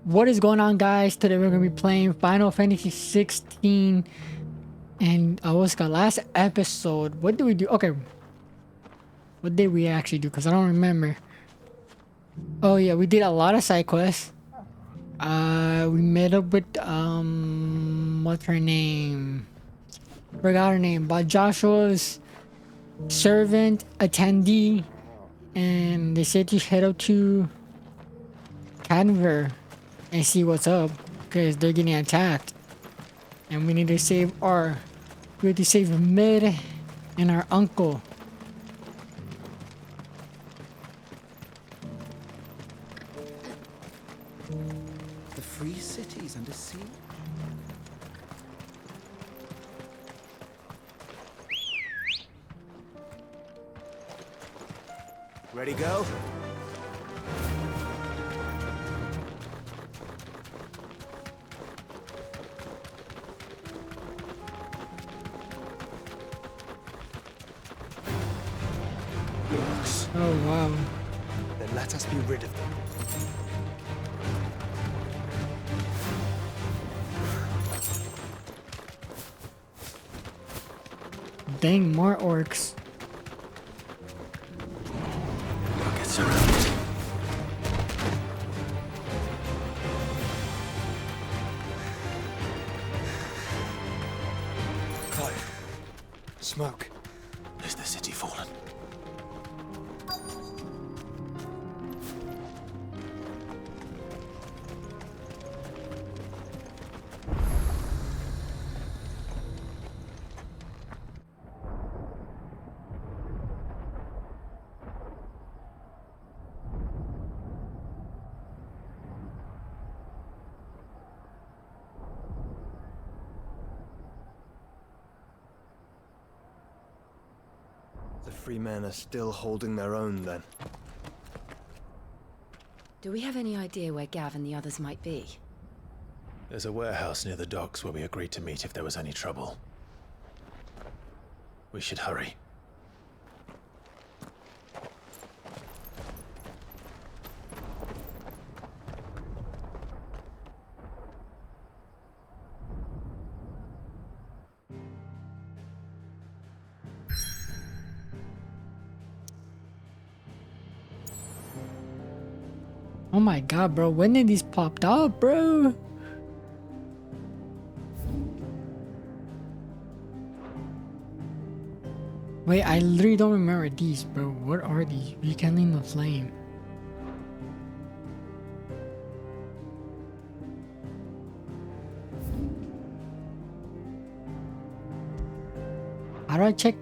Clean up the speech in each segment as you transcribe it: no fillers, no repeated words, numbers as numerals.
What is going on, guys? Today we're gonna be playing Final Fantasy 16, and what's the last episode? What did we do? Okay, what did we actually do? Cause I don't remember. Oh yeah, we did a lot of side quests. We met up with what's her name? Forgot her name. But Joshua's servant attendee, and they said to head up to Canver and see what's up, because they're getting attacked, and we need to save Mid and our uncle. The free cities under sea? Ready, go? Oh wow. Then let us be rid of them. Dang, more orcs. I'll get surrounded. Clive. Smoke. Is the city fallen? The free men are still holding their own, then. Do we have any idea where Gav and the others might be? There's a warehouse near the docks where we agreed to meet if there was any trouble. We should hurry. Oh my god, bro, when did these popped up, bro? Wait, I literally don't remember these, bro. What are these? Rekindling the flame. How do I check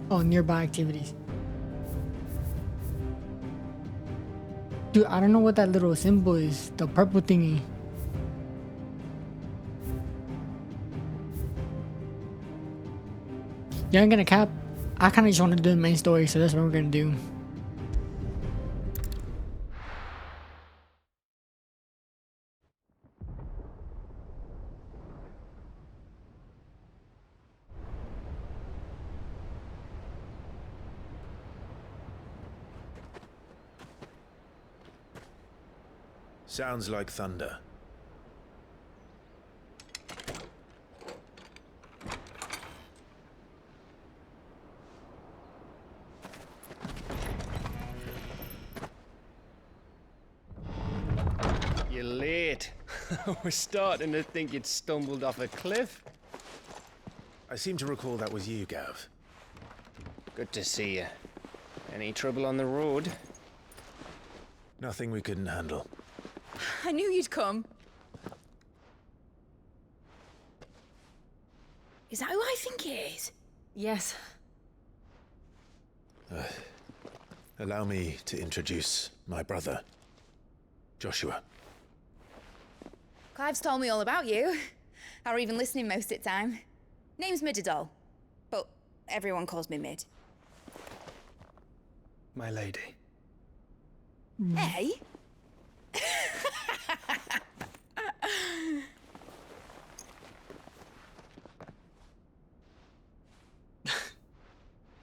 nearby activities? Dude, I don't know what that little symbol is. The purple thingy. Yeah, I'm gonna cap. I kinda just wanna do the main story, so that's what we're gonna do. Sounds like thunder. You're late. We're starting to think you'd stumbled off a cliff. I seem to recall that was you, Gav. Good to see you. Any trouble on the road? Nothing we couldn't handle. I knew you'd come. Is that who I think it is? Yes. Allow me to introduce my brother, Joshua. Clive's told me all about you. Or even listening most of the time. Name's Midadol, but everyone calls me Mid. My lady. Hey?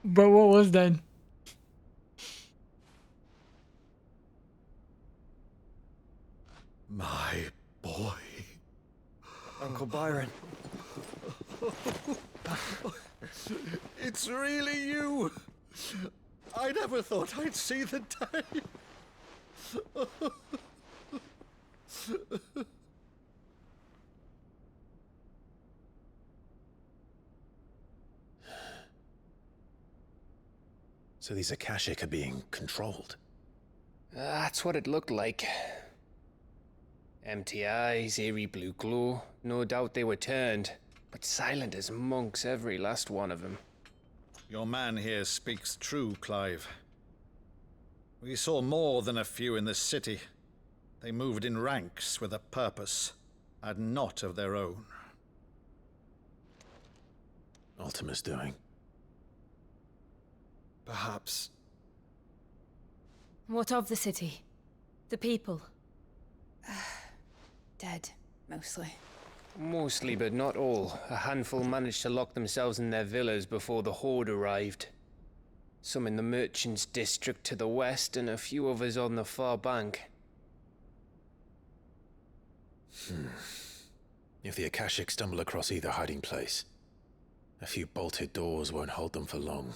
Bro, what was that? My My boy. Uncle Byron. It's really you. I never thought I'd see the day. So these Akashic are being controlled. That's what it looked like. Empty eyes, eerie blue glow. No doubt they were turned, but silent as monks, every last one of them. Your man here speaks true, Clive. We saw more than a few in this city. They moved in ranks with a purpose, and not of their own. Ultima's doing. Perhaps. What of the city? The people? Dead, mostly. Mostly, but not all. A handful managed to lock themselves in their villas before the Horde arrived. Some in the Merchants' District to the west, and a few others on the far bank. If the Akashic stumble across either hiding place, a few bolted doors won't hold them for long.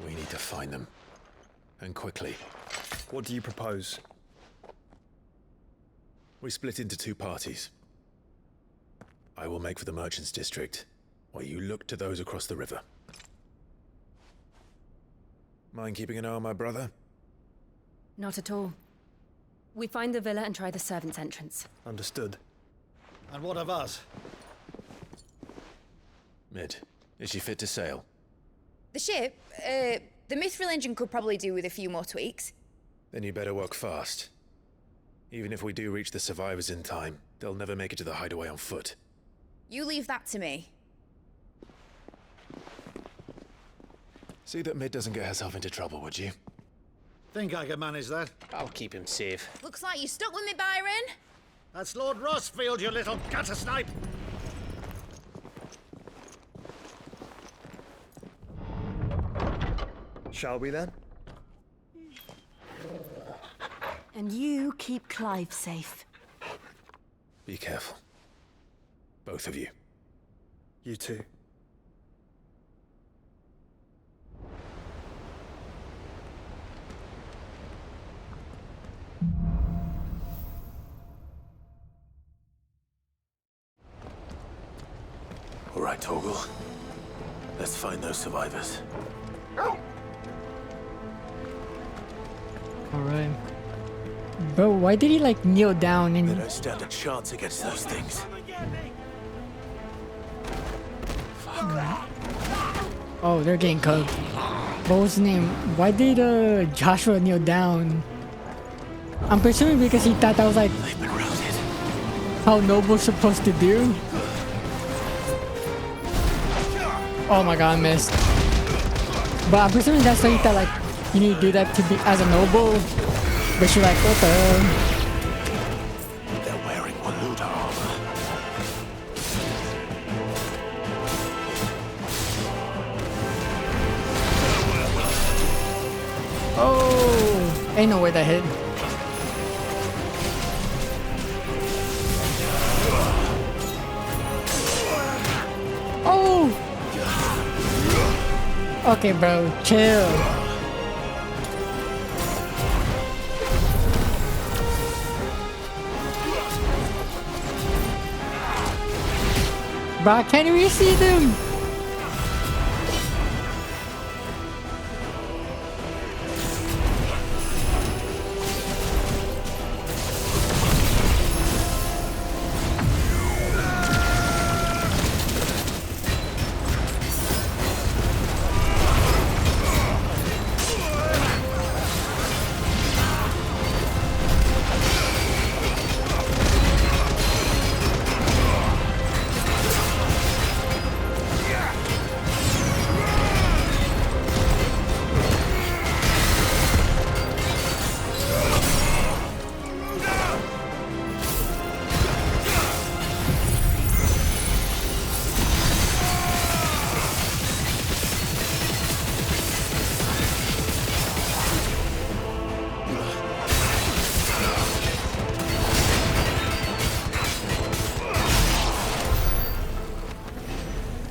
We need to find them. And quickly. What do you propose? We split into two parties. I will make for the Merchants' District, while you look to those across the river. Mind keeping an eye on my brother? Not at all. We find the villa and try the servants' entrance. Understood. And what of us? Mid, is she fit to sail? The ship, the Mithril engine could probably do with a few more tweaks. Then you better work fast. Even if we do reach the survivors in time, they'll never make it to the hideaway on foot. You leave that to me. See that Mid doesn't get herself into trouble, would you? Think I can manage that? I'll keep him safe. Looks like you stuck with me, Byron. That's Lord Rossfield, you little gutter snipe! Shall we then? And you keep Clive safe. Be careful. Both of you. You too. All right, Torgal. Let's find those survivors. Alright. Bro, why did he like kneel down They and don't stand a chance against those things. oh, they're getting cooked. What was his name? Why did Joshua kneel down? I'm presuming because he thought that was like They've been routed. how Noble's supposed to do. Oh my god, I missed. But I'm presuming that's why he thought like you need to do that to be as a noble. But she's like, what the hell? They're wearing Waluda armor. Oh, ain't no way that hit. Oh. Okay, bro, chill. Bro, I can't even see them.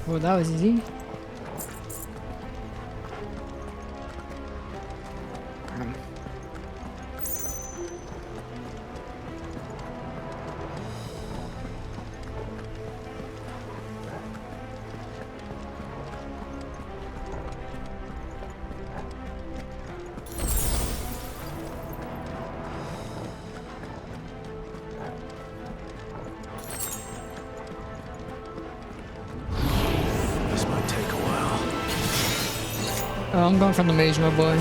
Well, that was easy. This might take a while. Oh, I'm going from the mage, my boy.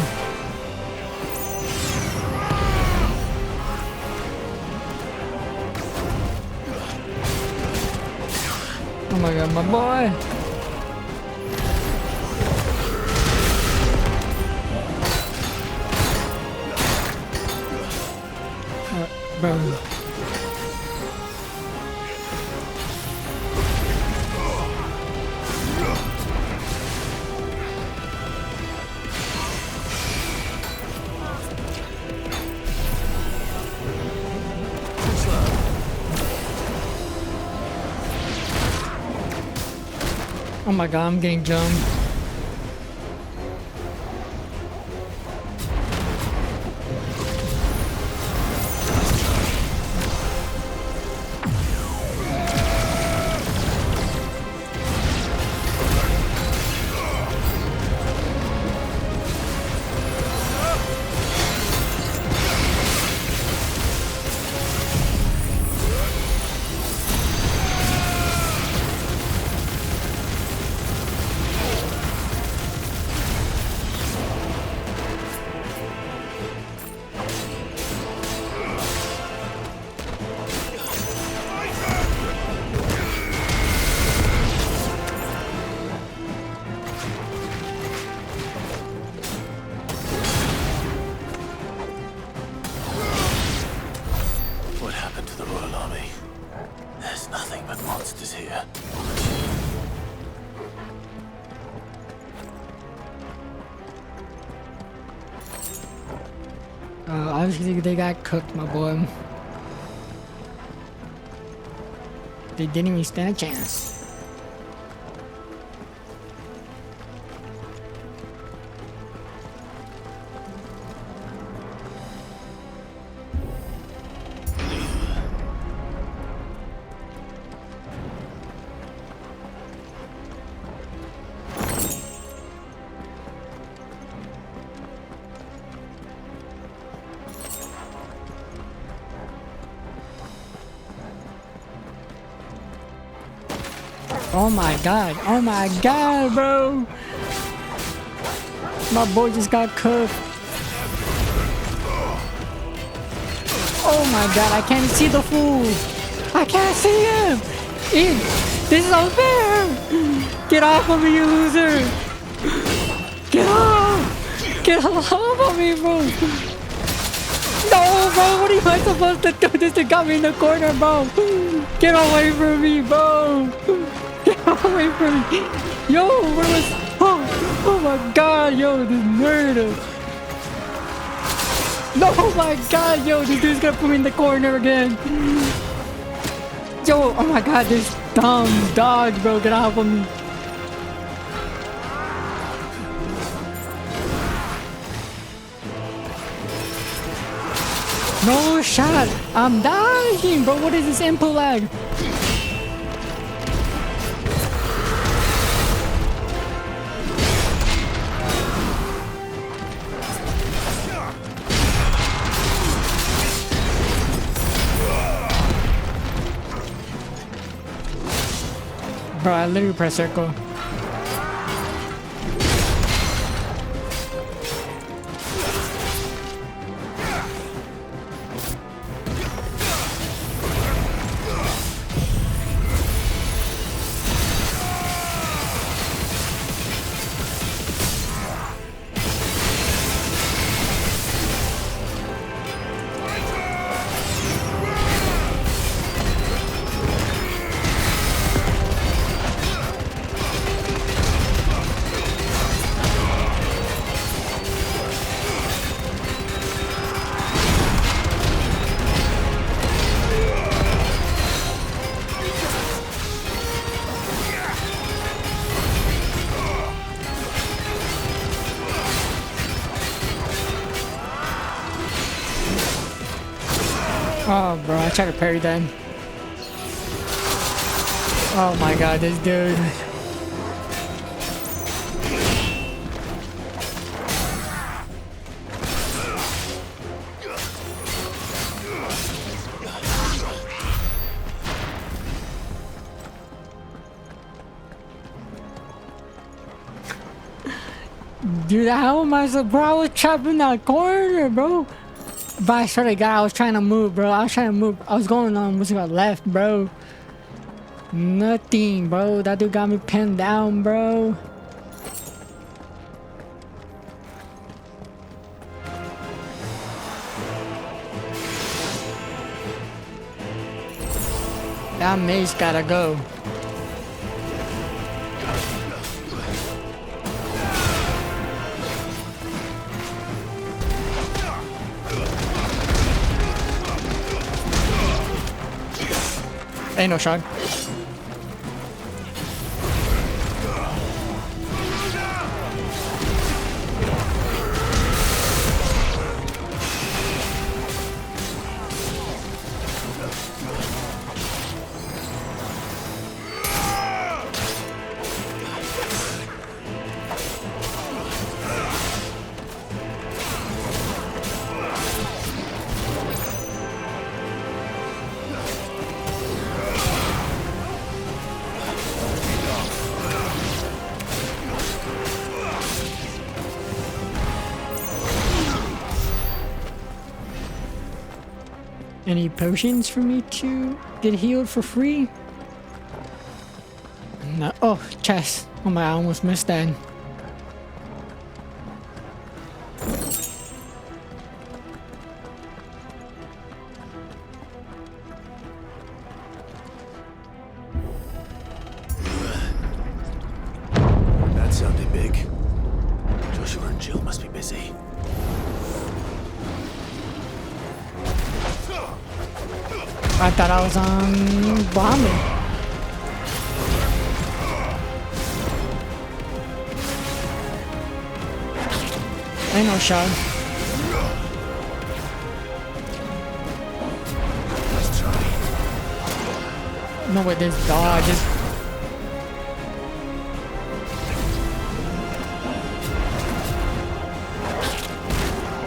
Oh my god, my boy! Bro. Oh my god, I'm getting jumped. What happened to the Royal Army? There's nothing but monsters here. Obviously they got cooked, my boy. They didn't even stand a chance. Oh my god, bro! My boy just got cooked. Oh my god, I can't see the fool! I can't see him! This is unfair! Get off of me, you loser! Get off! Get off of me, bro! No, bro, what am I supposed to do? This thing got me in the corner, bro! Get away from me, bro! Get away from me! Yo, what was... Oh my god, yo, this murder! No, oh my god, yo, this dude's gonna put me in the corner again! Yo, oh my god, this dumb dog, bro, get off of me! No shot! I'm dying, bro, what is this input lag? Bro, I literally press circle. Oh, bro, I tried to parry that. Oh my god, this dude. Dude, how am I so, bro? I was trapped in that corner, bro. But I swear to God, I was trying to move, bro. I was trying to move. I was going on, what's it called, left, bro. Nothing, bro. That dude got me pinned down, bro. That mace gotta go. Ain't no shot. Any potions for me to get healed for free? No. Oh, chest. Oh my, I almost missed that. That sounded big. Joshua and Jill must be busy. I thought I was on bombing. Ain't no shot. Let's try. No way, this dodge is.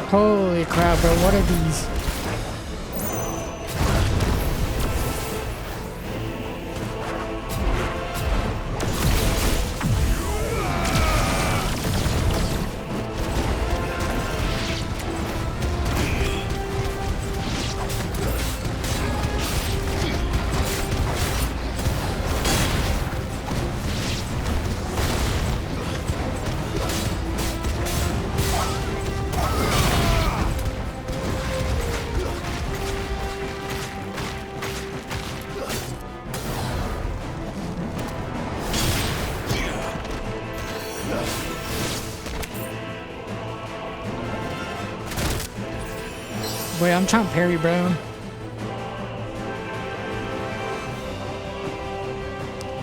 Holy crap, bro! What are these? Wait, I'm trying to parry, bro.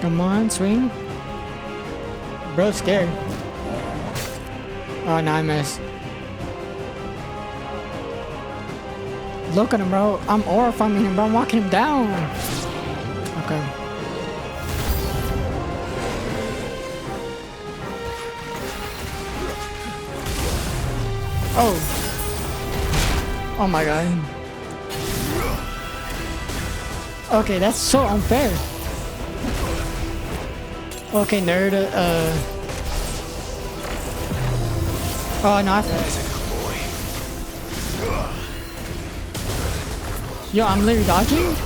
Come on, swing. Bro's scared. Oh, no, I missed. Look at him, bro. I'm horrifying him, bro. I'm walking him down. Okay. Oh. Oh my god. Okay, that's so unfair. Okay, nerd. Oh no. Yo, I'm literally dodging.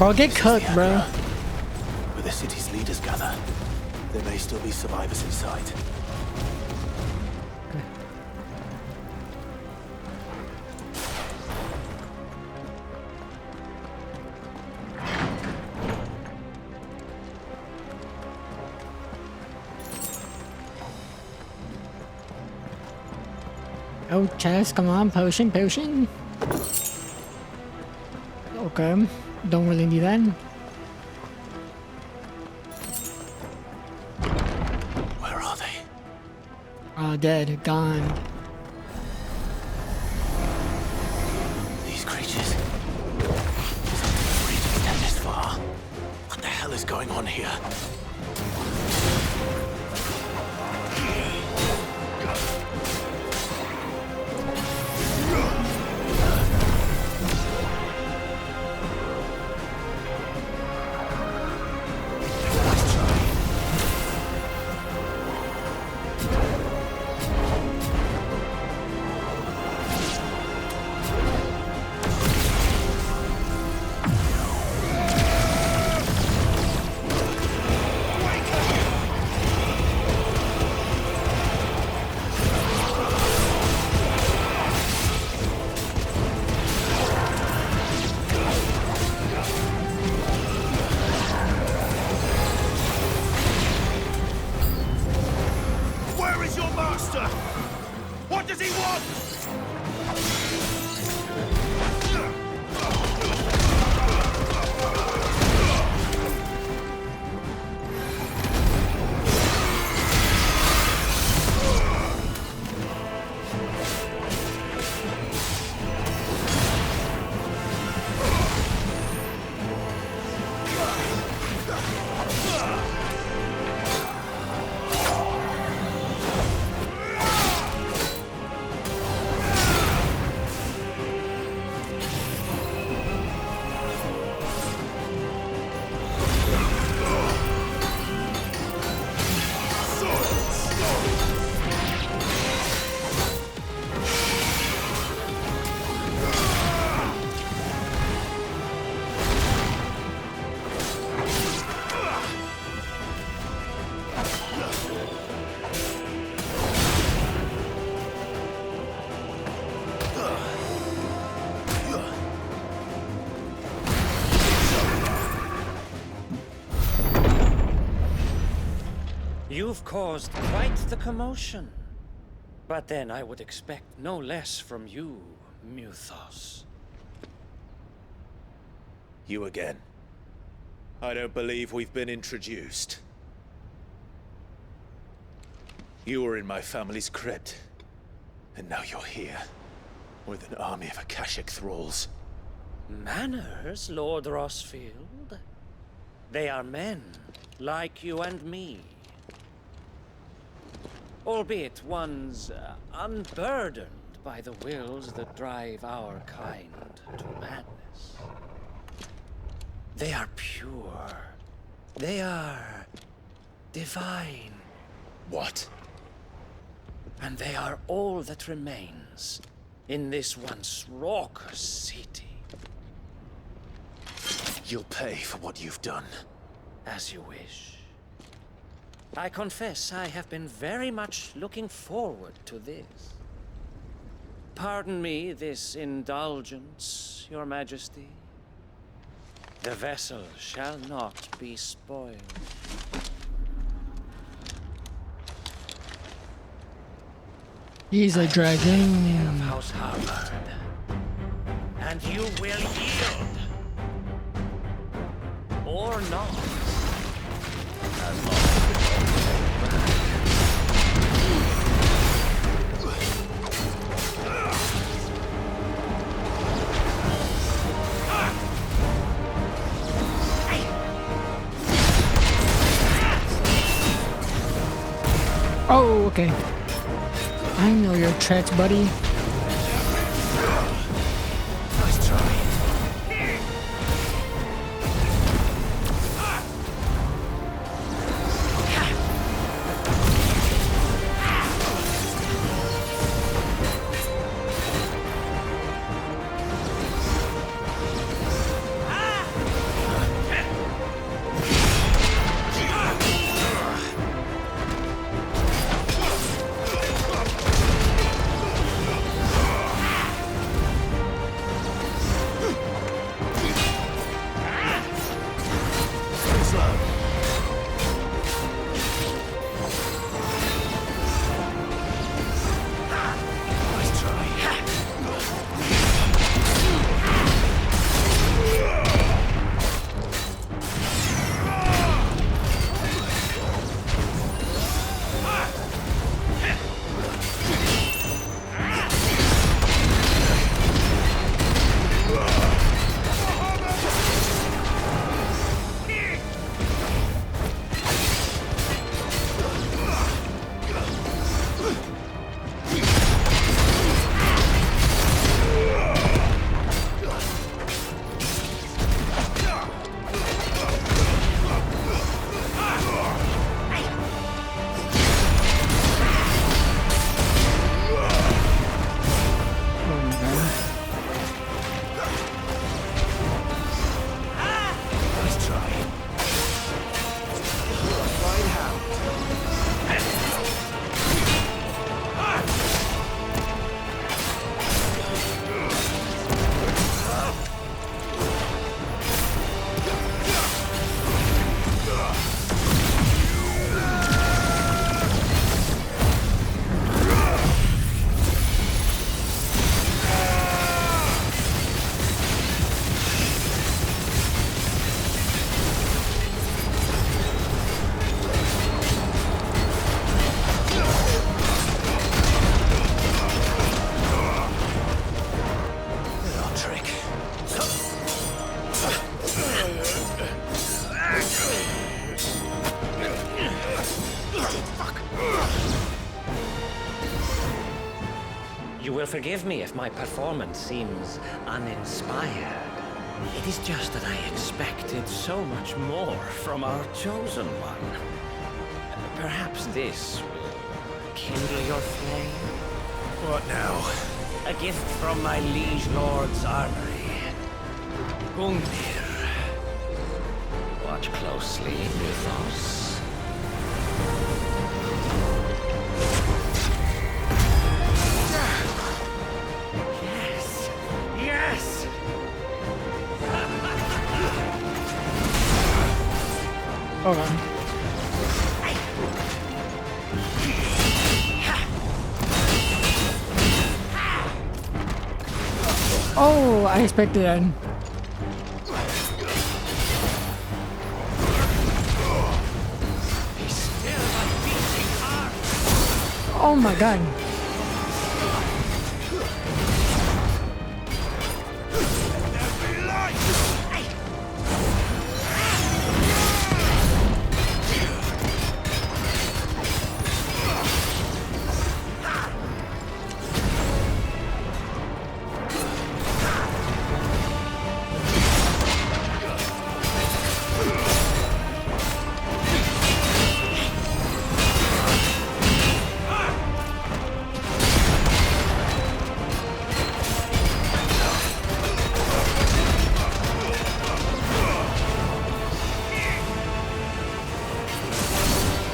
Bro, get This is cooked, the bro. Agra, where the city's leaders gather. There may still be survivors inside. Oh, chest, come on, potion, potion. Okay, don't really need that. Where are they? Dead, gone. These creatures. Free to extend this far. What the hell is going on here? Where is your master? What does he want? You've caused quite the commotion. But then I would expect no less from you, Muthos. You again. I don't believe we've been introduced. You were in my family's crypt. And now you're here. With an army of Akashic thralls. Manners, Lord Rossfield? They are men, like you and me. Albeit ones unburdened by the wills that drive our kind to madness. They are pure. They are divine. What? And they are all that remains in this once raucous city. You'll pay for what you've done. As you wish. I confess I have been very much looking forward to this. Pardon me this indulgence, Your Majesty. The vessel shall not be spoiled. He's a dragon. Of House Harvard. And you will yield. Or not. As long as Oh, okay. I know your tricks, buddy. Nice try. forgive me if my performance seems uninspired. It is just that I expected so much more from our chosen one. Perhaps this will kindle your flame? What now? A gift from my liege lord's armory. Gungnir. Watch closely, Mythos. Yes! Yes! Hold on. Oh, I expected that. Oh my god.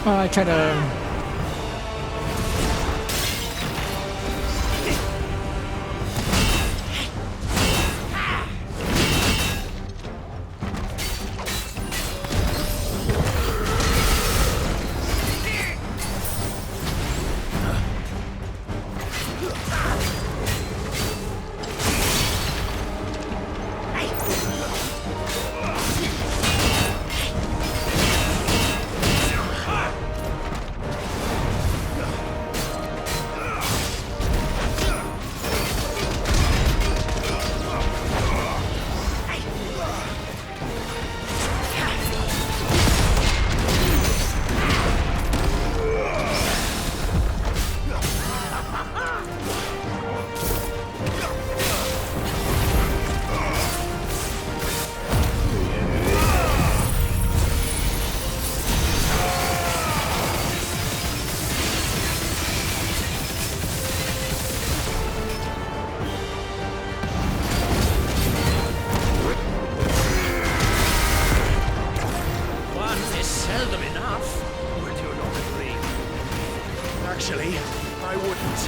I try to. Actually, I wouldn't.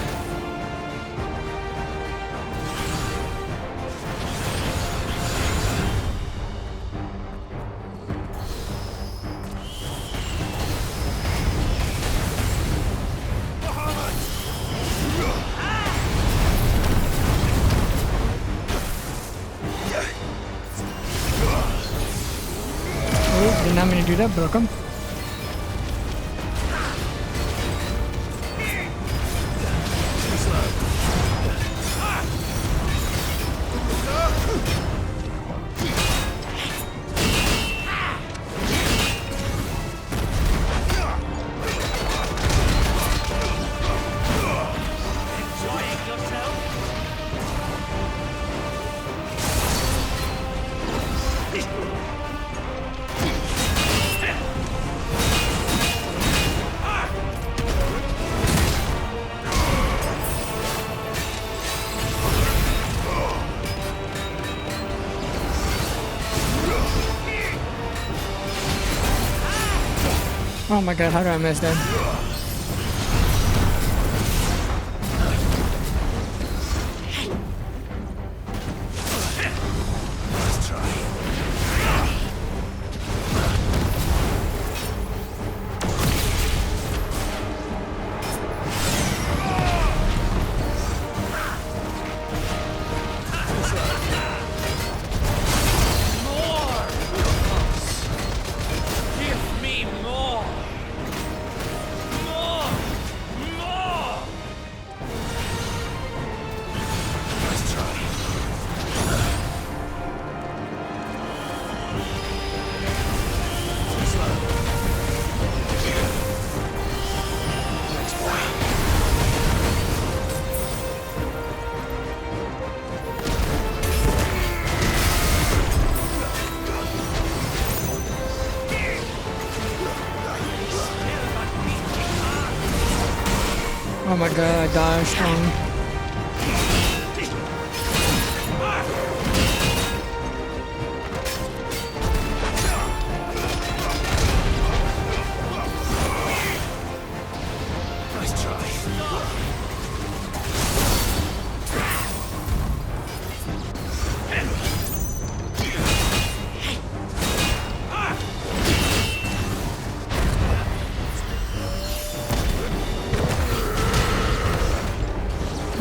Oh, did not mean to do that, but come. Oh my god, how did I miss that? Let's try. Give me more! Oh my god, dodge strong. Nice try.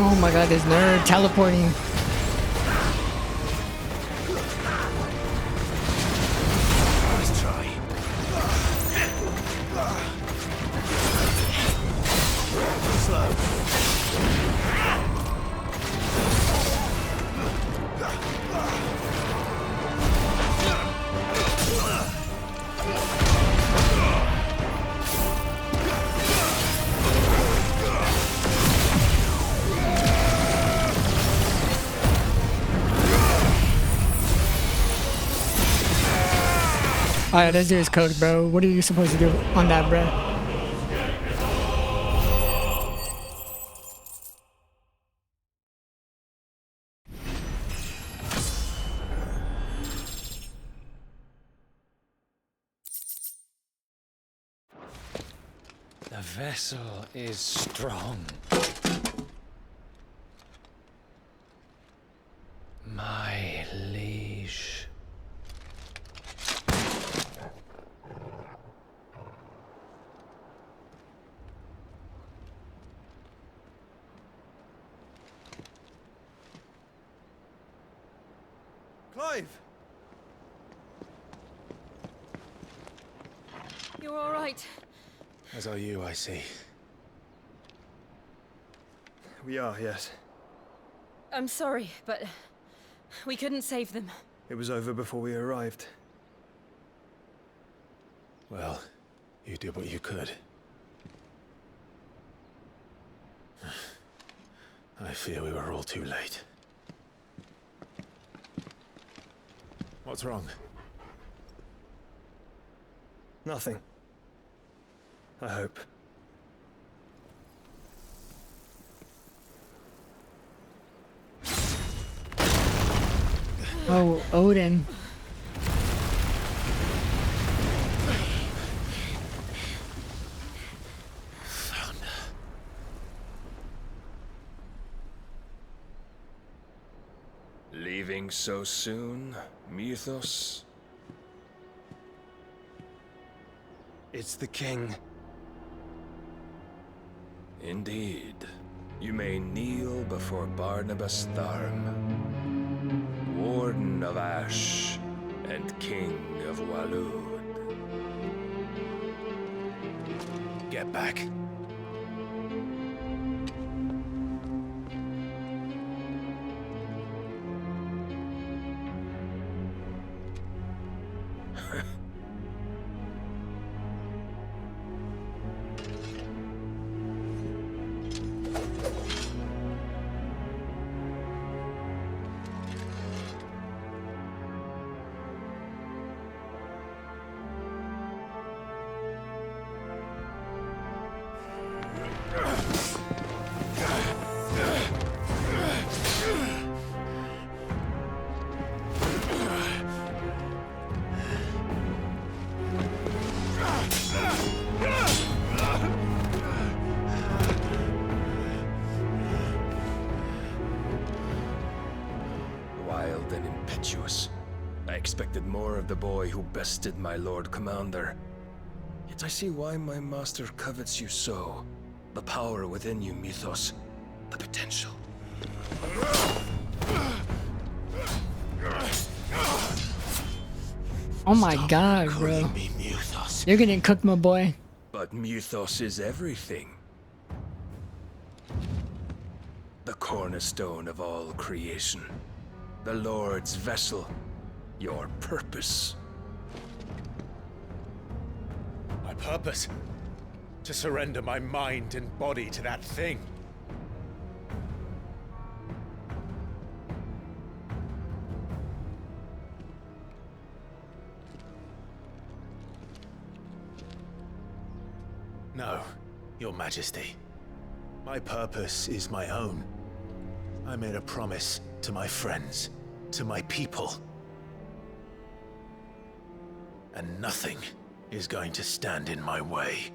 Oh my god, this nerd teleporting. Nice try. Slow. Alright, this dude's cooked, bro. What are you supposed to do on that, bro? The vessel is strong. My liege. Clive! You're all right. As are you, I see. We are, yes. I'm sorry, but we couldn't save them. It was over before we arrived. Well, you did what you could. I fear we were all too late. What's wrong? Nothing. I hope. Oh, Odin. Leaving so soon, Mythos? It's the king. Indeed. You may kneel before Barnabas Tharm, Warden of Ash and King of Walud. Get back. Wild and impetuous. I expected more of the boy who bested my Lord Commander. Yet I see why my master covets you so. The power within you, Mythos. The potential. Oh my god, bro. You're getting cooked, my boy. But Mythos is everything. The cornerstone of all creation. The Lord's vessel. Your purpose. My purpose? To surrender my mind and body to that thing. No, Your Majesty. My purpose is my own. I made a promise to my friends, to my people. And nothing is going to stand in my way.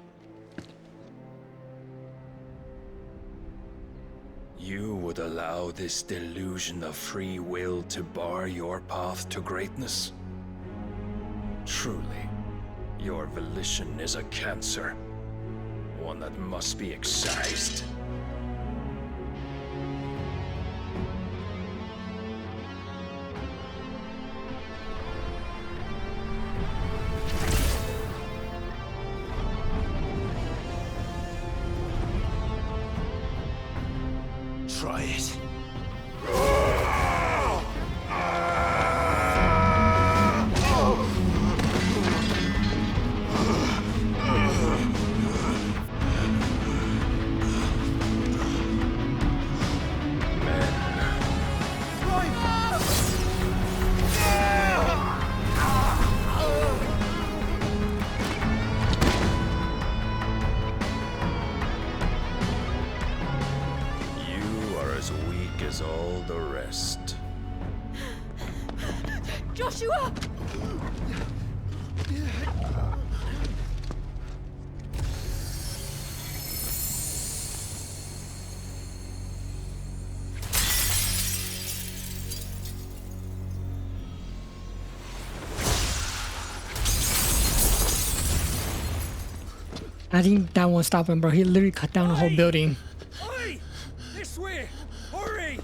You would allow this delusion of free will to bar your path to greatness? Truly, your volition is a cancer. One that must be excised. Try it. You are as weak as all the rest. Joshua! I think that won't stop him, bro. He literally cut down the whole building. Oi! This way! Hurry!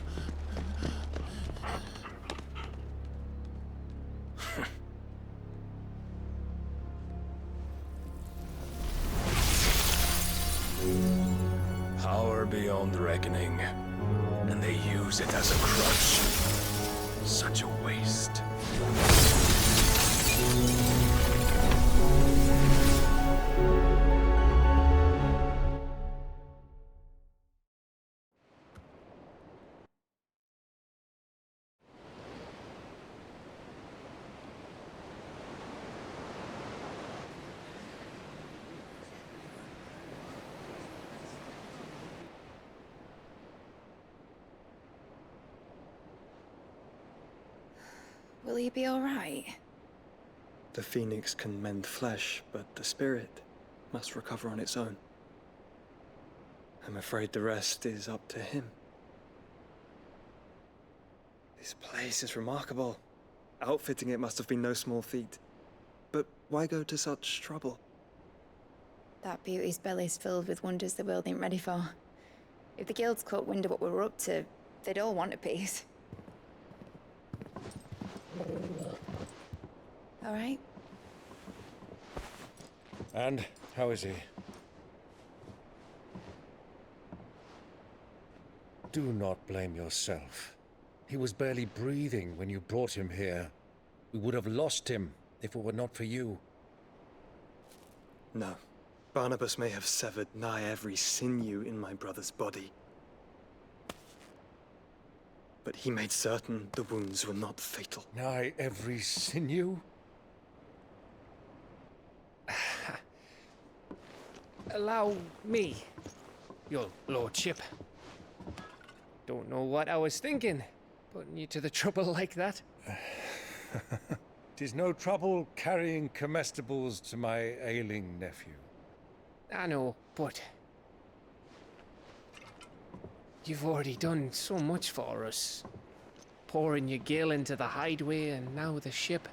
Power beyond reckoning, and they use it as a crutch. Such a waste. Will he be all right? The phoenix can mend flesh, but the spirit must recover on its own. I'm afraid the rest is up to him. This place is remarkable. Outfitting it must have been no small feat. But why go to such trouble? That beauty's belly's filled with wonders the world ain't ready for. If the guilds caught wind of what we were up to, they'd all want a piece. All right? And how is he? Do not blame yourself. He was barely breathing when you brought him here. We would have lost him if it were not for you. No. Barnabas may have severed nigh every sinew in my brother's body. But he made certain the wounds were not fatal. Nigh every sinew? Allow me, your lordship. Don't know what I was thinking, putting you to the trouble like that. 'Tis no trouble carrying comestibles to my ailing nephew. I know, but you've already done so much for us. Pouring your gil into the hideaway and now the ship.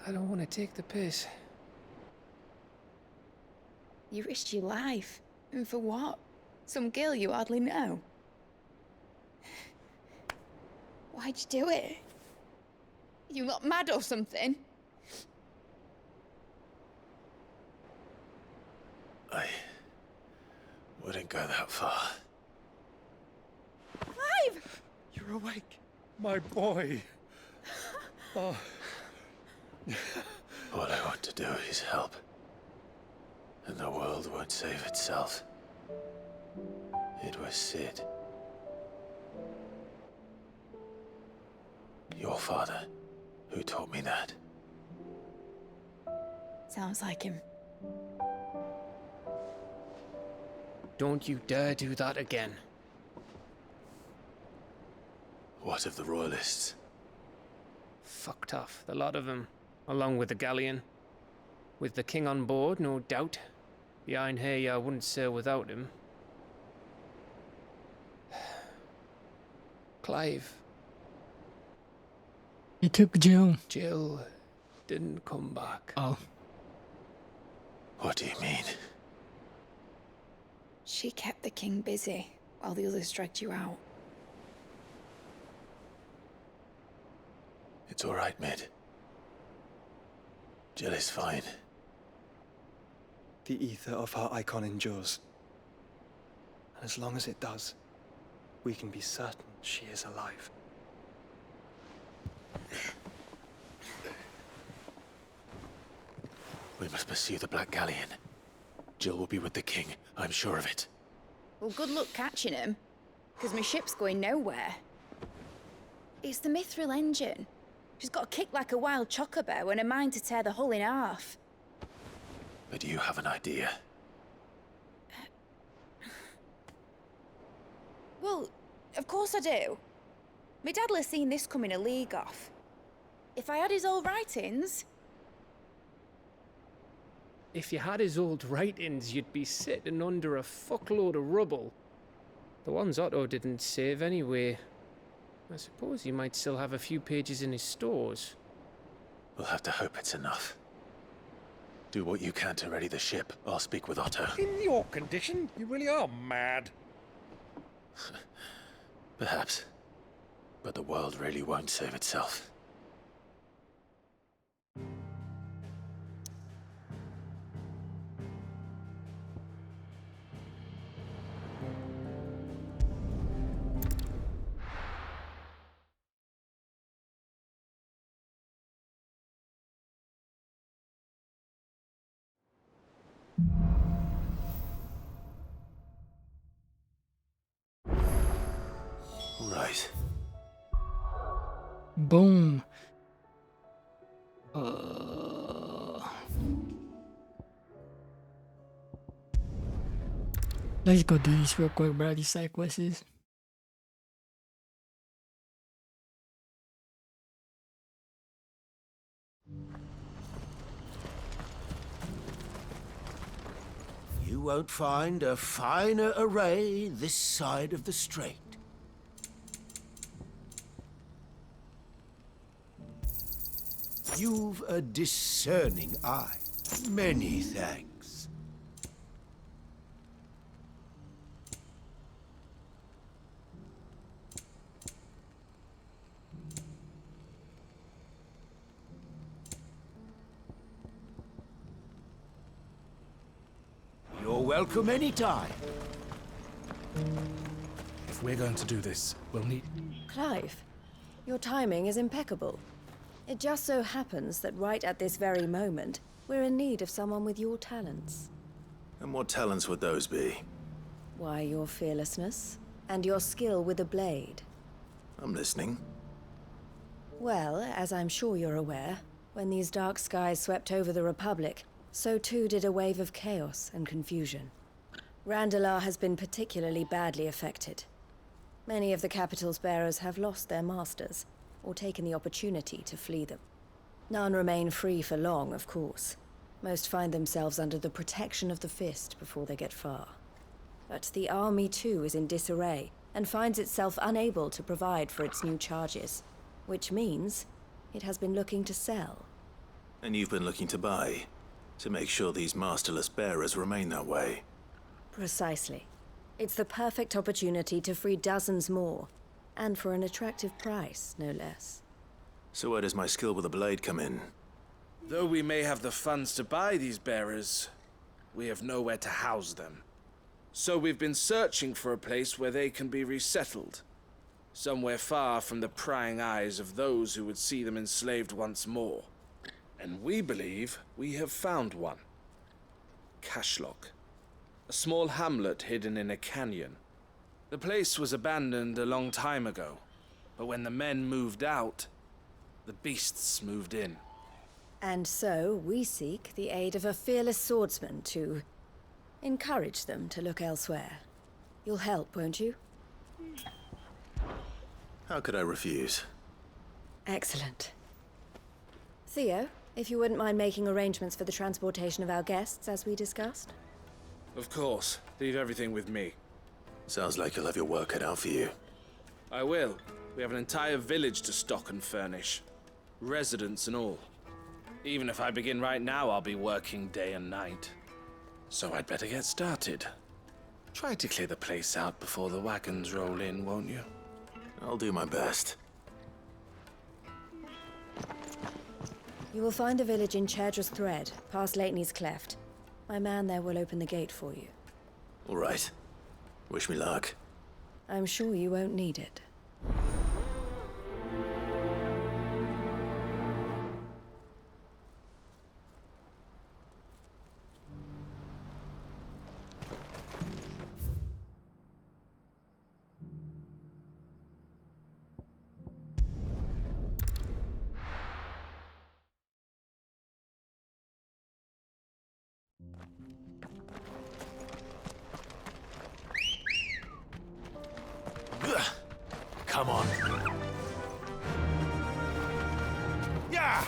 I don't want to take the piss. You risked your life. And for what? Some girl you hardly know. Why'd you do it? You not mad or something? I wouldn't go that far. Clive! You're awake, my boy. Oh. All I want to do is help. And the world won't save itself. It was Sid. Your father, who taught me that. Sounds like him. Don't you dare do that again. What of the Royalists? Fucked off, the lot of them, along with the galleon. With the king on board, no doubt. The Iron Hair wouldn't sail without him. Clive. He took Jill. Jill didn't come back. Oh. What do you mean? She kept the king busy while the others dragged you out. It's all right, Mid. Jill is fine. The ether of her icon endures. And as long as it does, we can be certain she is alive. We must pursue the Black Galleon. Jill will be with the king, I'm sure of it. Well, good luck catching him, because my ship's going nowhere. It's the Mithril engine. She's got a kick like a wild chocobo and a mind to tear the hull in half. But you have an idea. Well, of course I do. My dad'll have seen this coming a league off. If I had his old writings... If you had his old writings, you'd be sitting under a fuckload of rubble. The ones Otto didn't save anyway. I suppose he might still have a few pages in his stores. We'll have to hope it's enough. Do what you can to ready the ship. I'll speak with Otto. In your condition, you really are mad. Perhaps. But the world really won't save itself. Right. Boom. Let's go do this real quick, bro. These side quests. You won't find a finer array this side of the strait. You've a discerning eye. Many thanks. You're welcome anytime. If we're going to do this, we'll need... Clive, your timing is impeccable. It just so happens that right at this very moment, we're in need of someone with your talents. And what talents would those be? Why, your fearlessness and your skill with a blade. I'm listening. Well, as I'm sure you're aware, when these dark skies swept over the Republic, so too did a wave of chaos and confusion. Randalar has been particularly badly affected. Many of the capital's bearers have lost their masters, or taken the opportunity to flee them. None remain free for long, of course. Most find themselves under the protection of the Fist before they get far. But the army too is in disarray, and finds itself unable to provide for its new charges. Which means it has been looking to sell. And you've been looking to buy, to make sure these masterless bearers remain that way. Precisely. It's the perfect opportunity to free dozens more, and for an attractive price, no less. So where does my skill with a blade come in? Though we may have the funds to buy these bearers, we have nowhere to house them. So we've been searching for a place where they can be resettled. Somewhere far from the prying eyes of those who would see them enslaved once more. And we believe we have found one. Cashlock. A small hamlet hidden in a canyon. The place was abandoned a long time ago, but when the men moved out, the beasts moved in. And so we seek the aid of a fearless swordsman to Encourage them to look elsewhere. You'll help, won't you? How could I refuse? Excellent. Theo, if you wouldn't mind making arrangements for the transportation of our guests, as we discussed. Of course. Leave everything with me. Sounds like you'll have your work cut out for you. I will. We have an entire village to stock and furnish. Residents and all. Even if I begin right now, I'll be working day and night. So I'd better get started. Try to clear the place out before the wagons roll in, won't you? I'll do my best. You will find a village in Chairdra's Thread, past Leitney's Cleft. My man there will open the gate for you. All right. Wish me luck. I'm sure you won't need it. Come on. Yeah!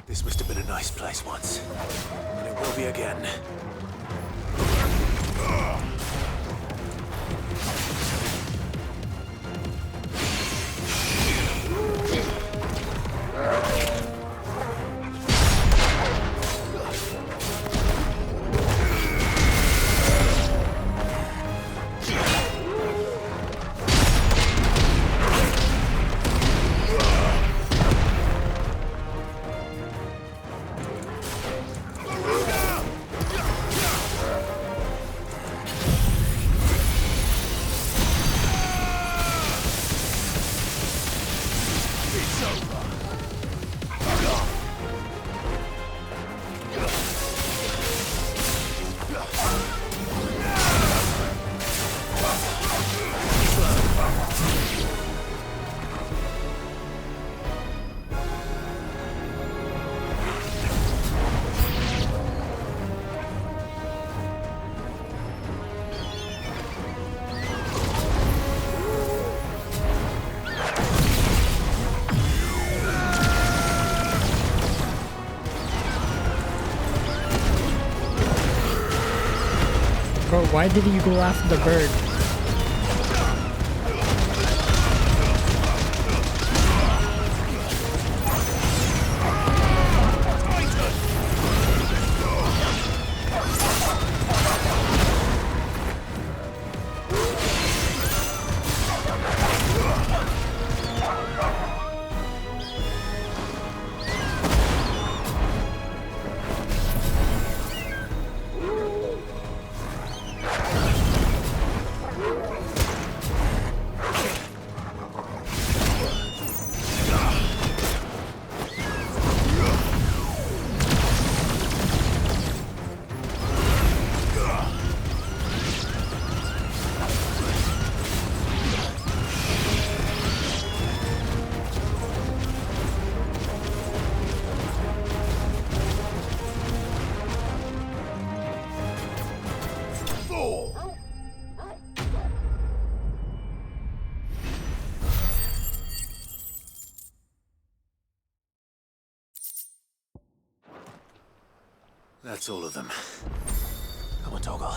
This must have been a nice place once, and it will be again. Bro, why did you go after the bird? That's all of them. Come on, Toggle.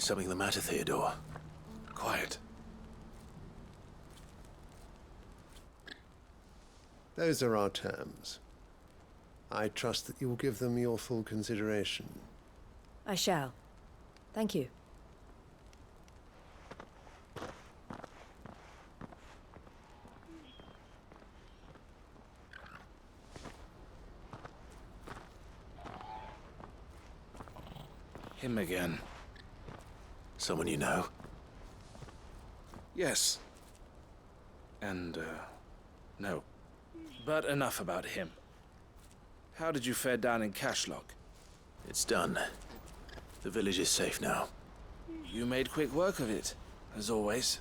Something the matter, Theodore? Quiet. Those are our terms. I trust that you will give them your full consideration. I shall. Thank you. Him again. Someone you know? Yes. And, no. But enough about him. How did you fare down in Cashlock? It's done. The village is safe now. You made quick work of it, as always.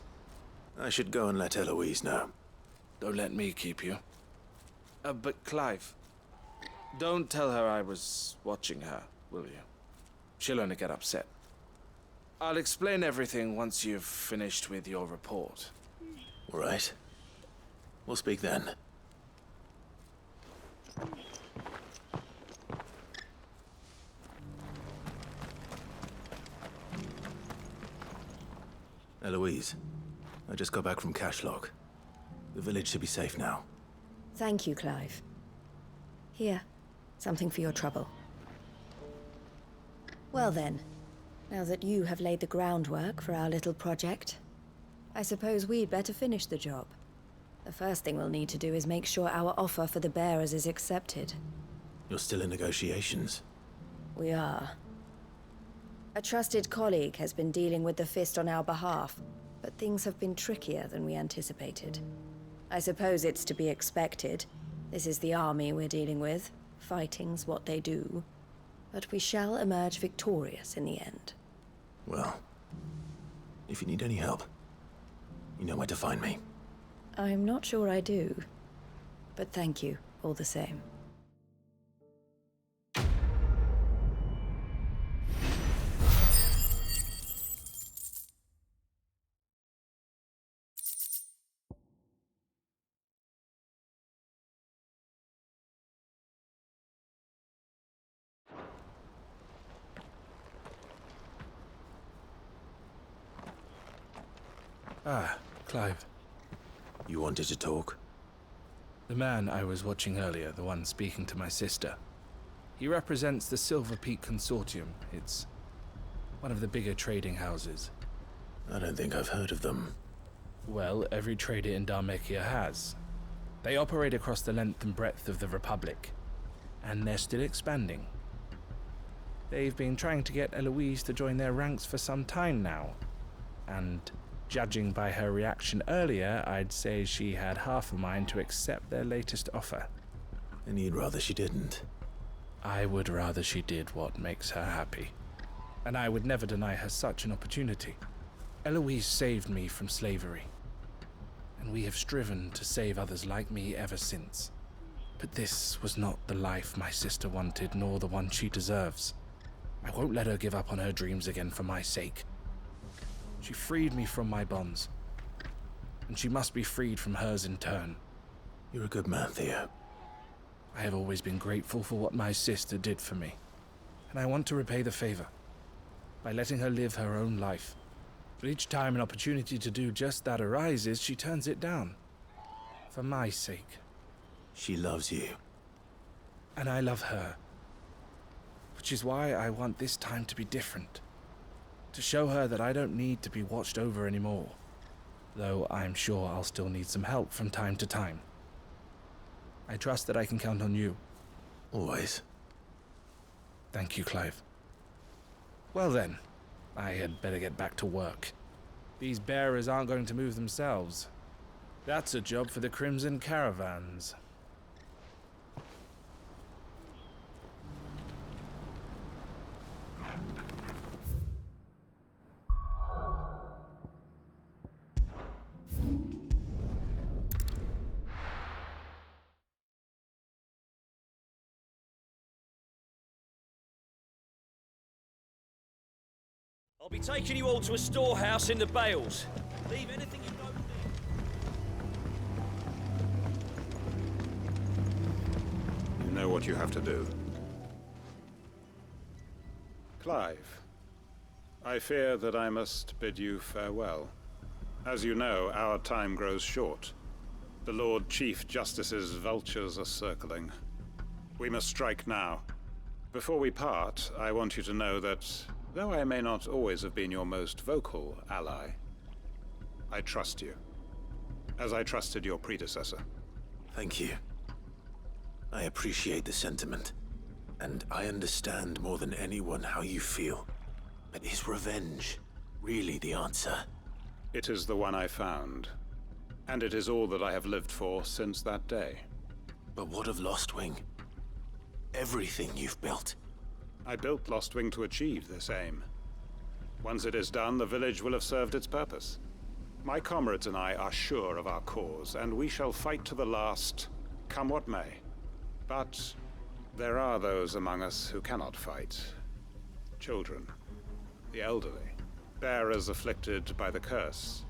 I should go and let Eloise know. Don't let me keep you. But Clive, don't tell her I was watching her, will you? She'll only get upset. I'll explain everything once you've finished with your report. All right. We'll speak then. Eloise, I just got back from Cashlock. The village should be safe now. Thank you, Clive. Here, something for your trouble. Well then, now that you have laid the groundwork for our little project, I suppose we'd better finish the job. The first thing we'll need to do is make sure our offer for the bearers is accepted. You're still in negotiations? We are. A trusted colleague has been dealing with the Fist on our behalf, but things have been trickier than we anticipated. I suppose it's to be expected. This is the army we're dealing with. Fighting's what they do. But we shall emerge victorious in the end. Well, if you need any help, you know where to find me. I'm not sure I do, but thank you all the same. Ah, Clive. You wanted to talk? The man I was watching earlier, the one speaking to my sister. He represents the Silver Peak Consortium. It's one of the bigger trading houses. I don't think I've heard of them. Well, every trader in Dharmekia has. They operate across the length and breadth of the Republic, and they're still expanding. They've been trying to get Eloise to join their ranks for some time now, and judging by her reaction earlier, I'd say she had half a mind to accept their latest offer. And you'd rather she didn't? I would rather she did what makes her happy. And I would never deny her such an opportunity. Eloise saved me from slavery, and we have striven to save others like me ever since. But this was not the life my sister wanted, nor the one she deserves. I won't let her give up on her dreams again for my sake. She freed me from my bonds, and she must be freed from hers in turn. You're a good man, Theo. I have always been grateful for what my sister did for me, and I want to repay the favor by letting her live her own life. But each time an opportunity to do just that arises, she turns it down. For my sake. She loves you. And I love her. Which is why I want this time to be different. To show her that I don't need to be watched over anymore. Though I'm sure I'll still need some help from time to time. I trust that I can count on you. Always. Thank you, Clive. Well then, I had better get back to work. These bearers aren't going to move themselves. That's a job for the Crimson Caravans. I'll be taking you all to a storehouse in the Bales. Leave anything you don't need. You know what you have to do. Clive, I fear that I must bid you farewell. As you know, our time grows short. The Lord Chief Justice's vultures are circling. We must strike now. Before we part, I want you to know that, though I may not always have been your most vocal ally, I trust you, as I trusted your predecessor. Thank you. I appreciate the sentiment, and I understand more than anyone how you feel. But is revenge really the answer? It is the one I found, and it is all that I have lived for since that day. But what of Lostwing? Everything you've built. I built Lostwing to achieve this aim. Once it is done, the village will have served its purpose. My comrades and I are sure of our cause, and we shall fight to the last, come what may. But there are those among us who cannot fight. Children, the elderly, bearers afflicted by the curse.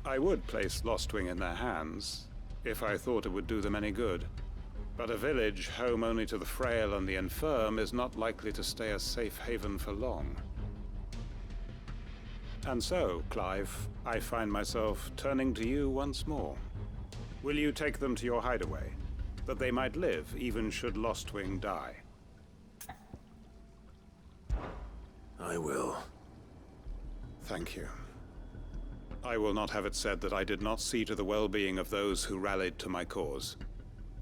I would place Lostwing in their hands, if I thought it would do them any good. But a village home only to the frail and the infirm is not likely to stay a safe haven for long. And so, Clive, I find myself turning to you once more. Will you take them to your hideaway, that they might live even should Lostwing die? I will. Thank you. I will not have it said that I did not see to the well-being of those who rallied to my cause.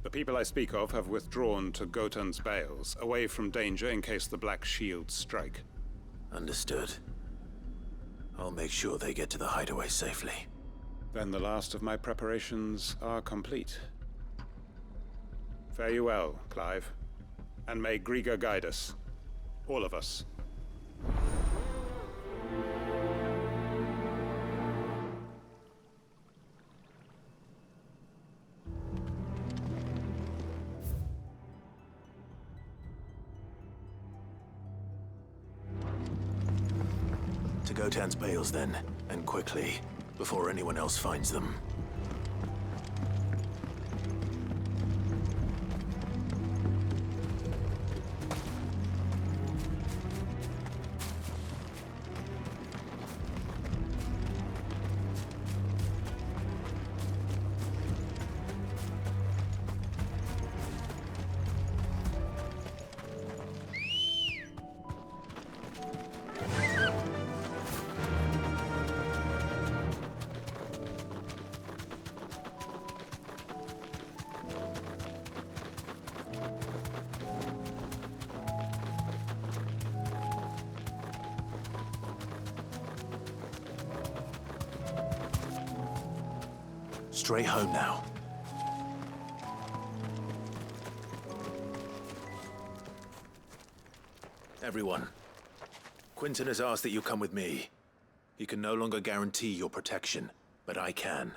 The people I speak of have withdrawn to Gotan's Bales, away from danger in case the Black Shields strike. Understood. I'll make sure they get to the hideaway safely. Then the last of my preparations are complete. Fare you well, Clive. And may Griga guide us. All of us. To Gotan's Bales then, and quickly, before anyone else finds them. Straight home now. Everyone, Quinton has asked that you come with me. He can no longer guarantee your protection, but I can.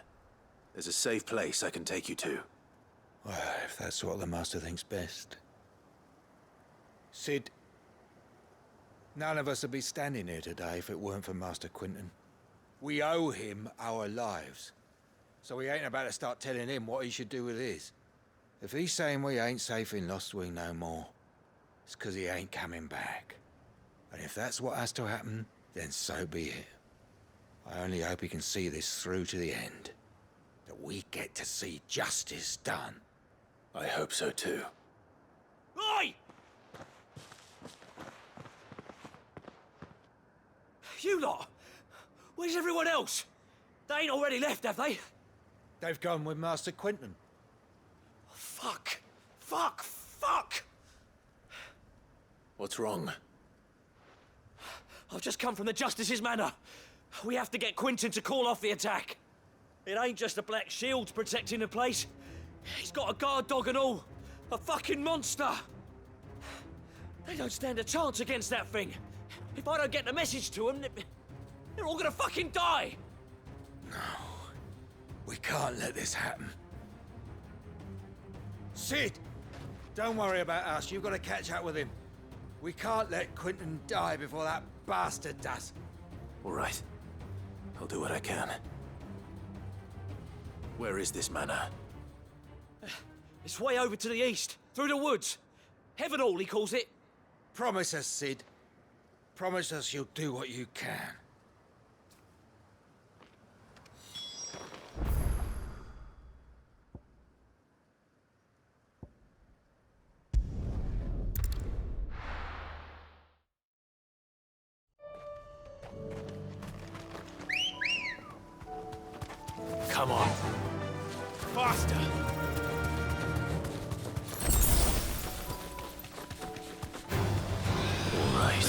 There's a safe place I can take you to. Well, if that's what the Master thinks best. Sid, none of us would be standing here today if it weren't for Master Quinton. We owe him our lives. So we ain't about to start telling him what he should do with his. If he's saying we ain't safe in Lostwing no more, it's 'cause he ain't coming back. And if that's what has to happen, then so be it. I only hope he can see this through to the end. That we get to see justice done. I hope so too. Oi! You lot! Where's everyone else? They ain't already left, have they? They've gone with Master Quinton. Fuck! Fuck! Fuck! What's wrong? I've just come from the Justice's manor. We have to get Quinton to call off the attack. It ain't just the Black Shields protecting the place. He's got a guard dog and all. A fucking monster. They don't stand a chance against that thing. If I don't get the message to them, they're all gonna fucking die. No. We can't let this happen. Sid! Don't worry about us. You've got to catch up with him. We can't let Quinton die before that bastard does. All right. I'll do what I can. Where is this manor? It's way over to the east, through the woods. Heaven Hall, he calls it. Promise us, Sid. promise us you'll do what you can. Come on. Faster! All right.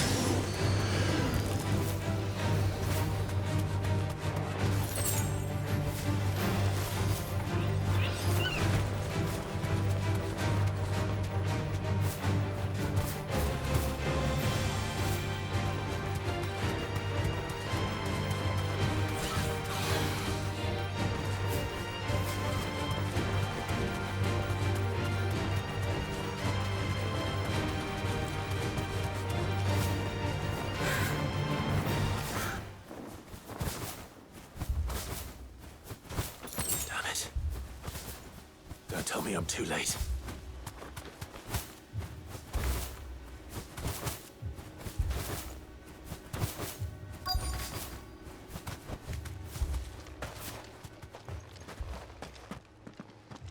Don't tell me I'm too late.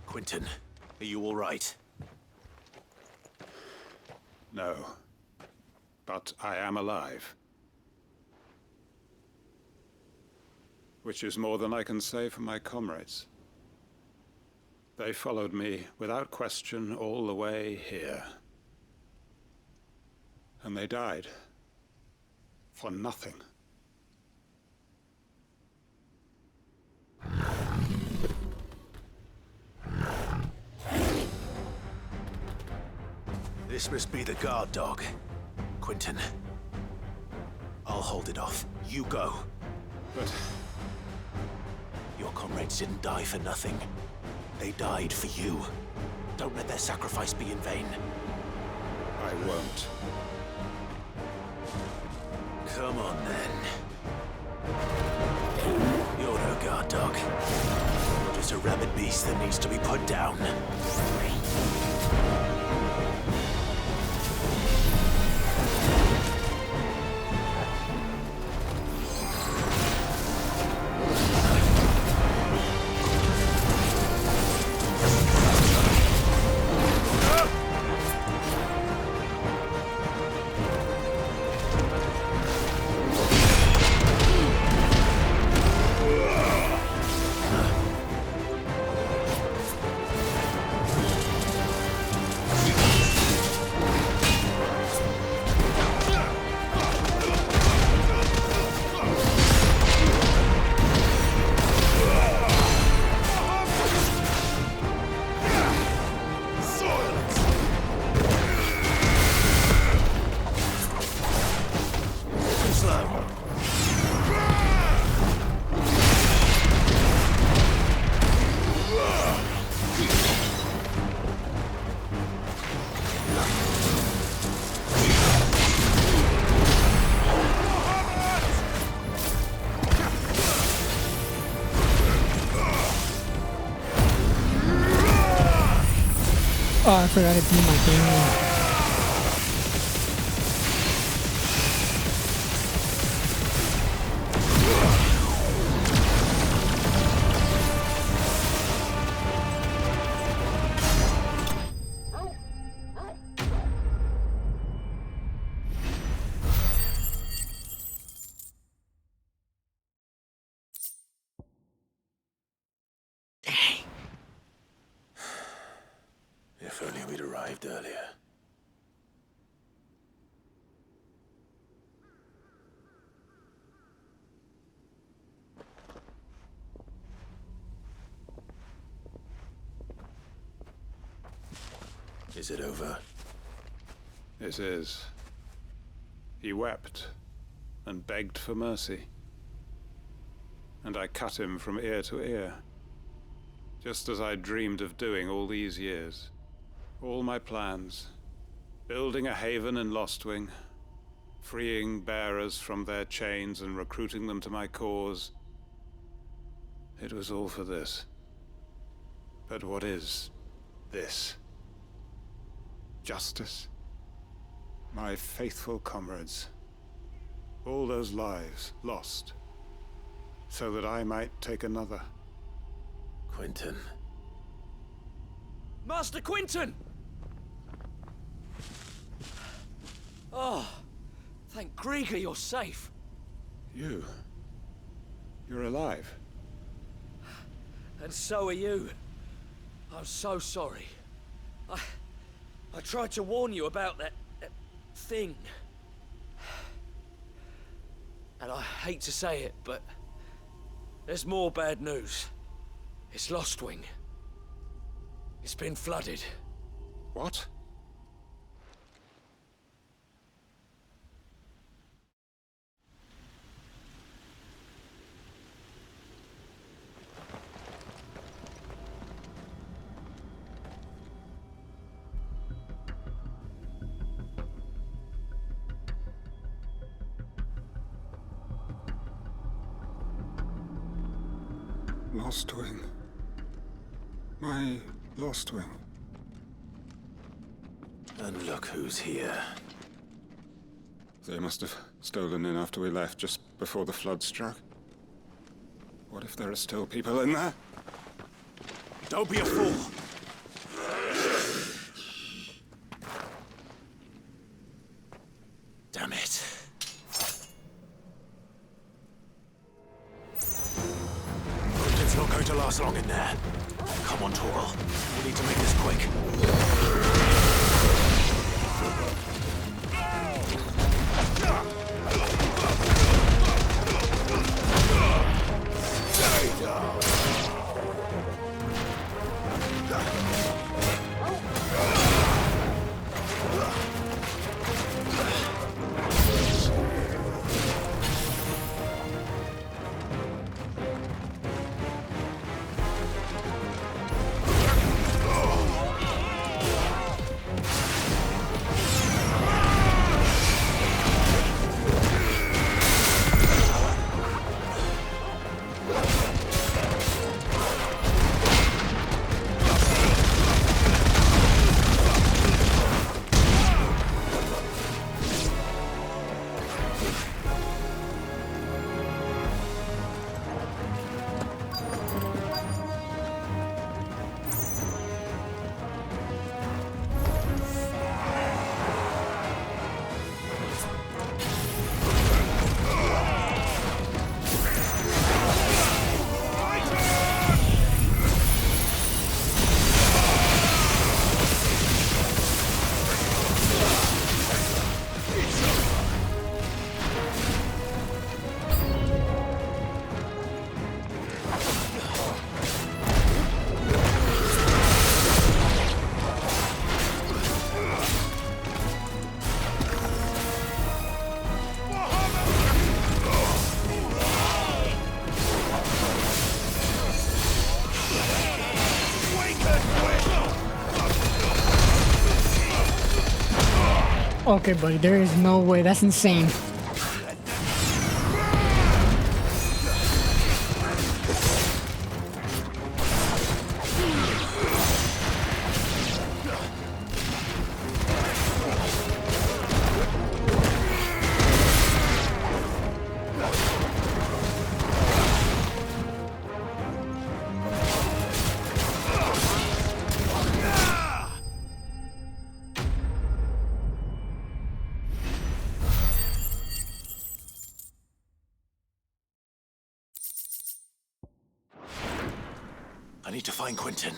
Quentin, are you all right? No. But I am alive. Which is more than I can say for my comrades. They followed me without question all the way here. And they died. For nothing. This must be the guard dog. Quentin. I'll hold it off. You go. But... your comrades didn't die for nothing. They died for you. Don't let their sacrifice be in vain. I won't. Come on, then. You're no guard dog. Just a rabid beast that needs to be put down. Oh, I forgot to do my thing. If only we'd arrived earlier. Is it over? It is. He wept and begged for mercy. And I cut him from ear to ear. Just as I dreamed of doing all these years. All my plans. Building a haven in Lostwing. Freeing bearers from their chains and recruiting them to my cause. It was all for this. But what is this? Justice? My faithful comrades, All those lives lost, so that I might take another. Quentin. Master Quentin! Oh, thank Grieger you're safe. You're alive. And so are you. I'm so sorry. I tried to warn you about that thing. And I hate to say it, but there's more bad news. It's Lostwing. It's been flooded. What? Lostwing. My Lostwing. And look who's here. They must have stolen in after we left, just before the flood struck. What if there are still people in there? Don't be a fool! Damn it. It's not going to last long in there. Come on, Torgal. We need to make this quick. Okay, buddy, there is no way. That's insane. I need to find Quentin.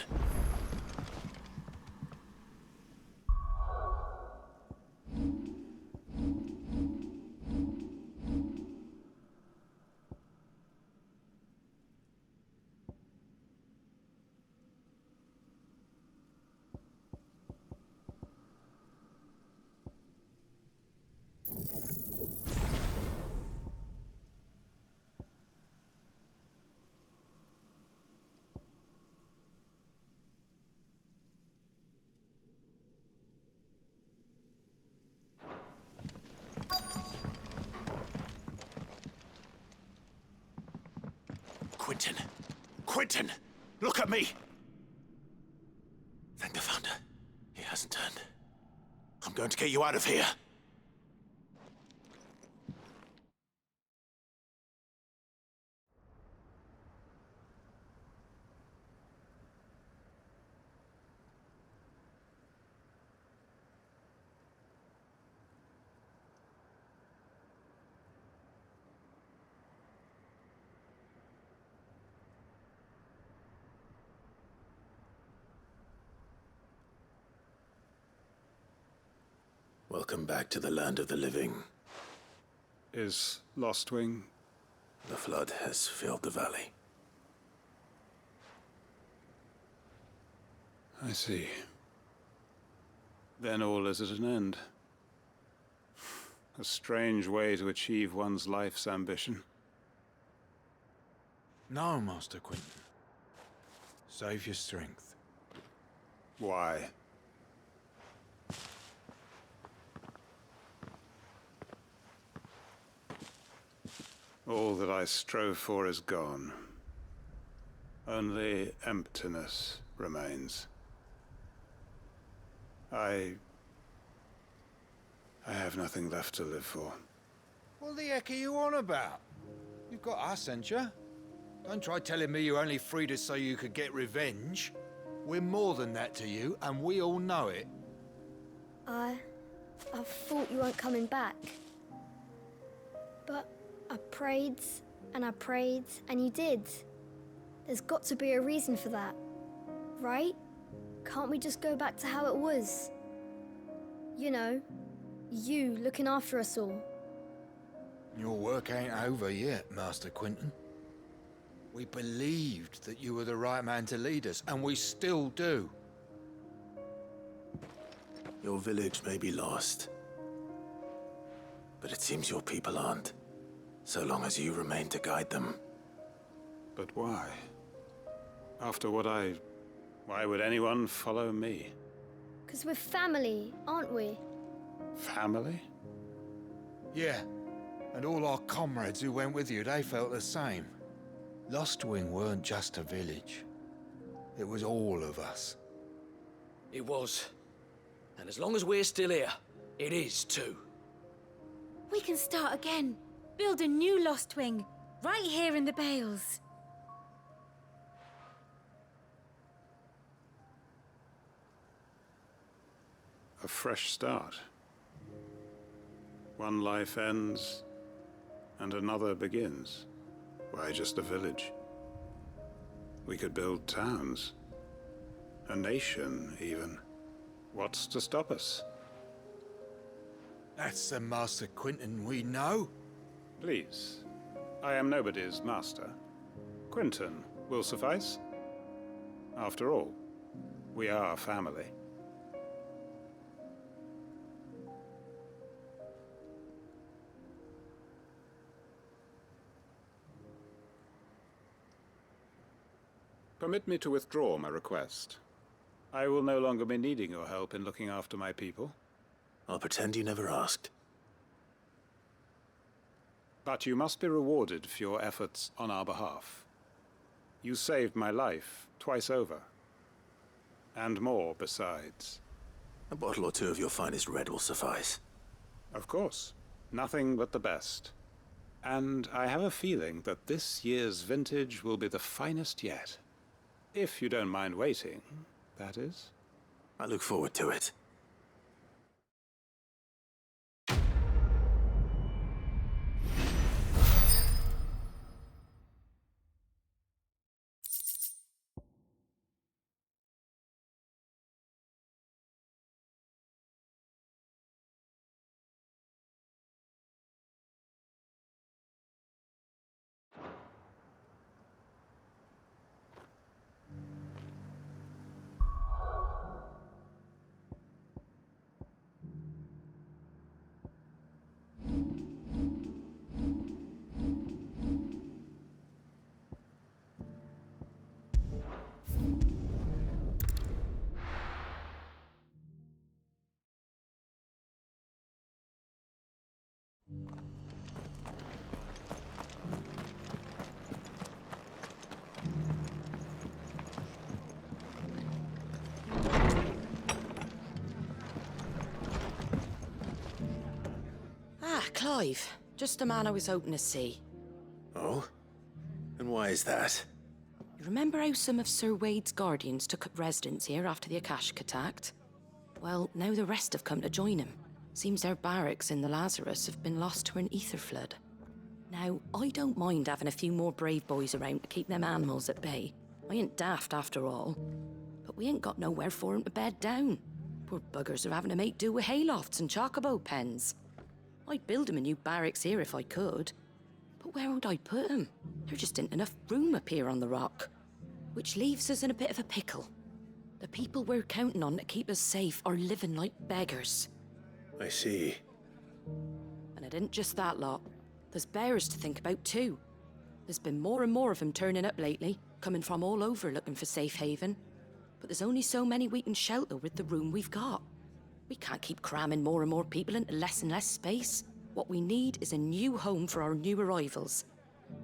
Quentin! Quentin! Look at me! Thank the Founder. He hasn't turned. I'm going to get you out of here. Welcome back to the land of the living. Is Lostwing? The flood has filled the valley. I see. Then all is at an end. A strange way to achieve one's life's ambition. No, Master Quinton. Save your strength. Why? All that I strove for is gone. Only emptiness remains. I have nothing left to live for. What the heck are you on about? You've got us, ain't you? Don't try telling me you only freed us so you could get revenge. We're more than that to you, and we all know it. I thought you weren't coming back. But I prayed, and you did. There's got to be a reason for that, right? Can't we just go back to how it was? You know, you looking after us all. Your work ain't over yet, Master Quinton. We believed that you were the right man to lead us, and we still do. Your village may be lost, but it seems your people aren't, so long as you remain to guide them. But why? After what why would anyone follow me? 'Cause we're family, aren't we? Family? Yeah, and all our comrades who went with you, they felt the same. Lostwing weren't just a village. It was all of us. It was. And as long as we're still here, it is too. We can start again. Build a new Lostwing, right here in the Bales. A fresh start. One life ends, and another begins. Why just a village? We could build towns. A nation, even. What's to stop us? That's the Master Quinton we know. Please. I am nobody's master. Quinton will suffice. After all, we are family. Permit me to withdraw my request. I will no longer be needing your help in looking after my people. I'll pretend you never asked. But you must be rewarded for your efforts on our behalf. You saved my life twice over. And more besides. A bottle or two of your finest red will suffice. Of course. Nothing but the best. And I have a feeling that this year's vintage will be the finest yet. If you don't mind waiting, that is. I look forward to it. Clive. Just the man I was hoping to see. Oh? And why is that? You remember how some of Sir Wade's guardians took up residence here after the Akashic attacked? Well, now the rest have come to join him. Seems their barracks in the Lazarus have been lost to an ether flood. Now, I don't mind having a few more brave boys around to keep them animals at bay. I ain't daft after all. But we ain't got nowhere for 'em to bed down. Poor buggers are having to make do with haylofts and chocobo pens. I'd build them a new barracks here if I could. But where would I put them? There just isn't enough room up here on the rock. Which leaves us in a bit of a pickle. The people we're counting on to keep us safe are living like beggars. I see. And it isn't just that lot. There's bears to think about too. There's been more and more of them turning up lately, coming from all over looking for safe haven. But there's only so many we can shelter with the room we've got. We can't keep cramming more and more people into less and less space. What we need is a new home for our new arrivals.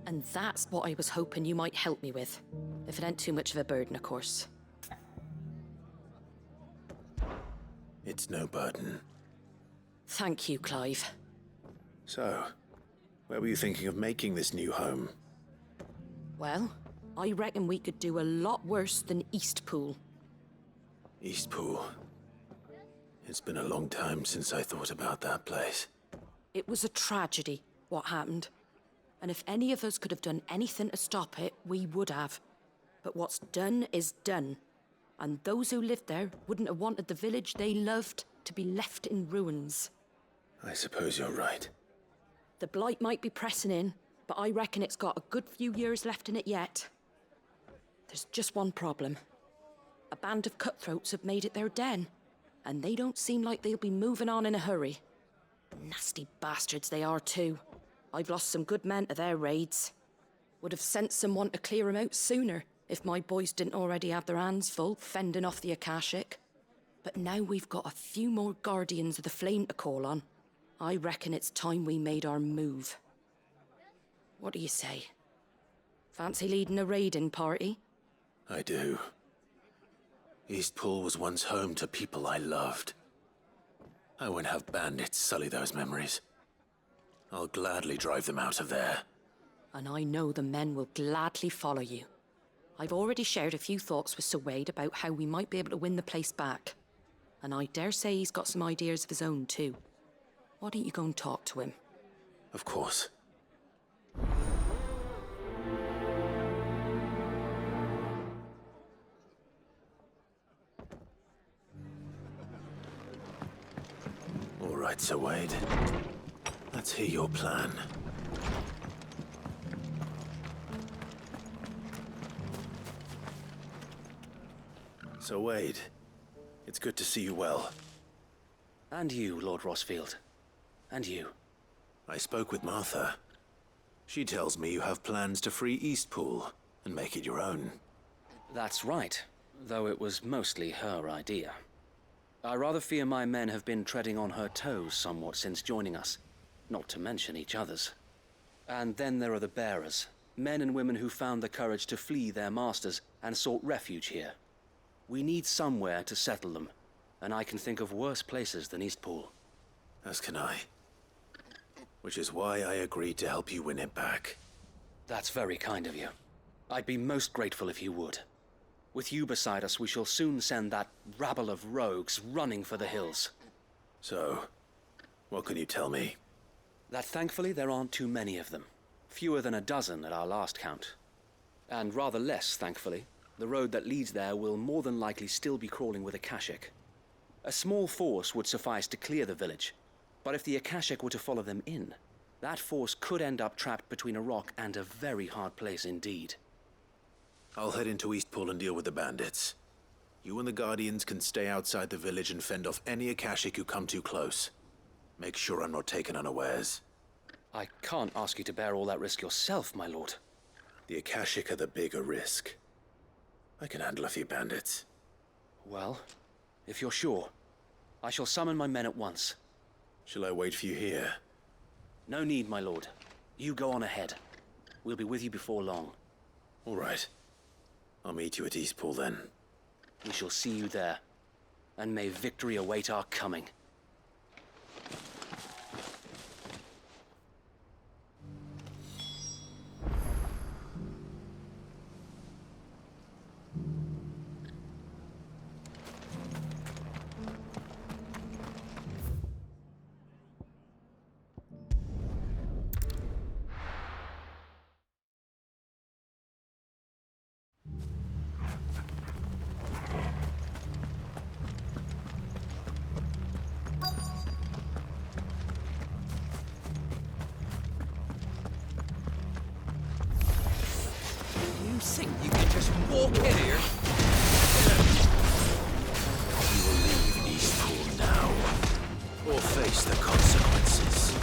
And that's what I was hoping you might help me with. If it ain't too much of a burden, of course. It's no burden. Thank you, Clive. So, where were you thinking of making this new home? Well, I reckon we could do a lot worse than Eastpool. Eastpool. It's been a long time since I thought about that place. It was a tragedy, what happened. And if any of us could have done anything to stop it, we would have. But what's done is done. And those who lived there wouldn't have wanted the village they loved to be left in ruins. I suppose you're right. The blight might be pressing in, but I reckon it's got a good few years left in it yet. There's just one problem. A band of cutthroats have made it their den, and they don't seem like they'll be moving on in a hurry. Nasty bastards they are too. I've lost some good men to their raids. Would have sent someone to clear 'em out sooner if my boys didn't already have their hands full fending off the Akashic. But now we've got a few more Guardians of the Flame to call on. I reckon it's time we made our move. What do you say? Fancy leading a raiding party? I do. Eastpool was once home to people I loved. I won't have bandits sully those memories. I'll gladly drive them out of there. And I know the men will gladly follow you. I've already shared a few thoughts with Sir Wade about how we might be able to win the place back. And I dare say he's got some ideas of his own too. Why don't you go and talk to him? Of course. All right, Sir Wade. Let's hear your plan. Sir Wade, it's good to see you well. And you, Lord Rossfield. And you. I spoke with Martha. She tells me you have plans to free Eastpool and make it your own. That's right, though it was mostly her idea. I rather fear my men have been treading on her toes somewhat since joining us, not to mention each other's. And then there are the bearers, men and women who found the courage to flee their masters and sought refuge here. We need somewhere to settle them, and I can think of worse places than Eastpool. As can I. Which is why I agreed to help you win it back. That's very kind of you. I'd be most grateful if you would. With you beside us, we shall soon send that rabble of rogues running for the hills. So, what can you tell me? That thankfully there aren't too many of them. Fewer than a dozen at our last count. And rather less, thankfully. The road that leads there will more than likely still be crawling with Akashic. A small force would suffice to clear the village, but if the Akashic were to follow them in, that force could end up trapped between a rock and a very hard place indeed. I'll head into Eastpool and deal with the bandits. You and the Guardians can stay outside the village and fend off any Akashic who come too close. Make sure I'm not taken unawares. I can't ask you to bear all that risk yourself, my lord. The Akashic are the bigger risk. I can handle a few bandits. Well, if you're sure, I shall summon my men at once. Shall I wait for you here? No need, my lord. You go on ahead. We'll be with you before long. All right. I'll meet you at Eastpool then. We shall see you there. And may victory await our coming. walk in here? You will leave Eastpool now, or face the consequences.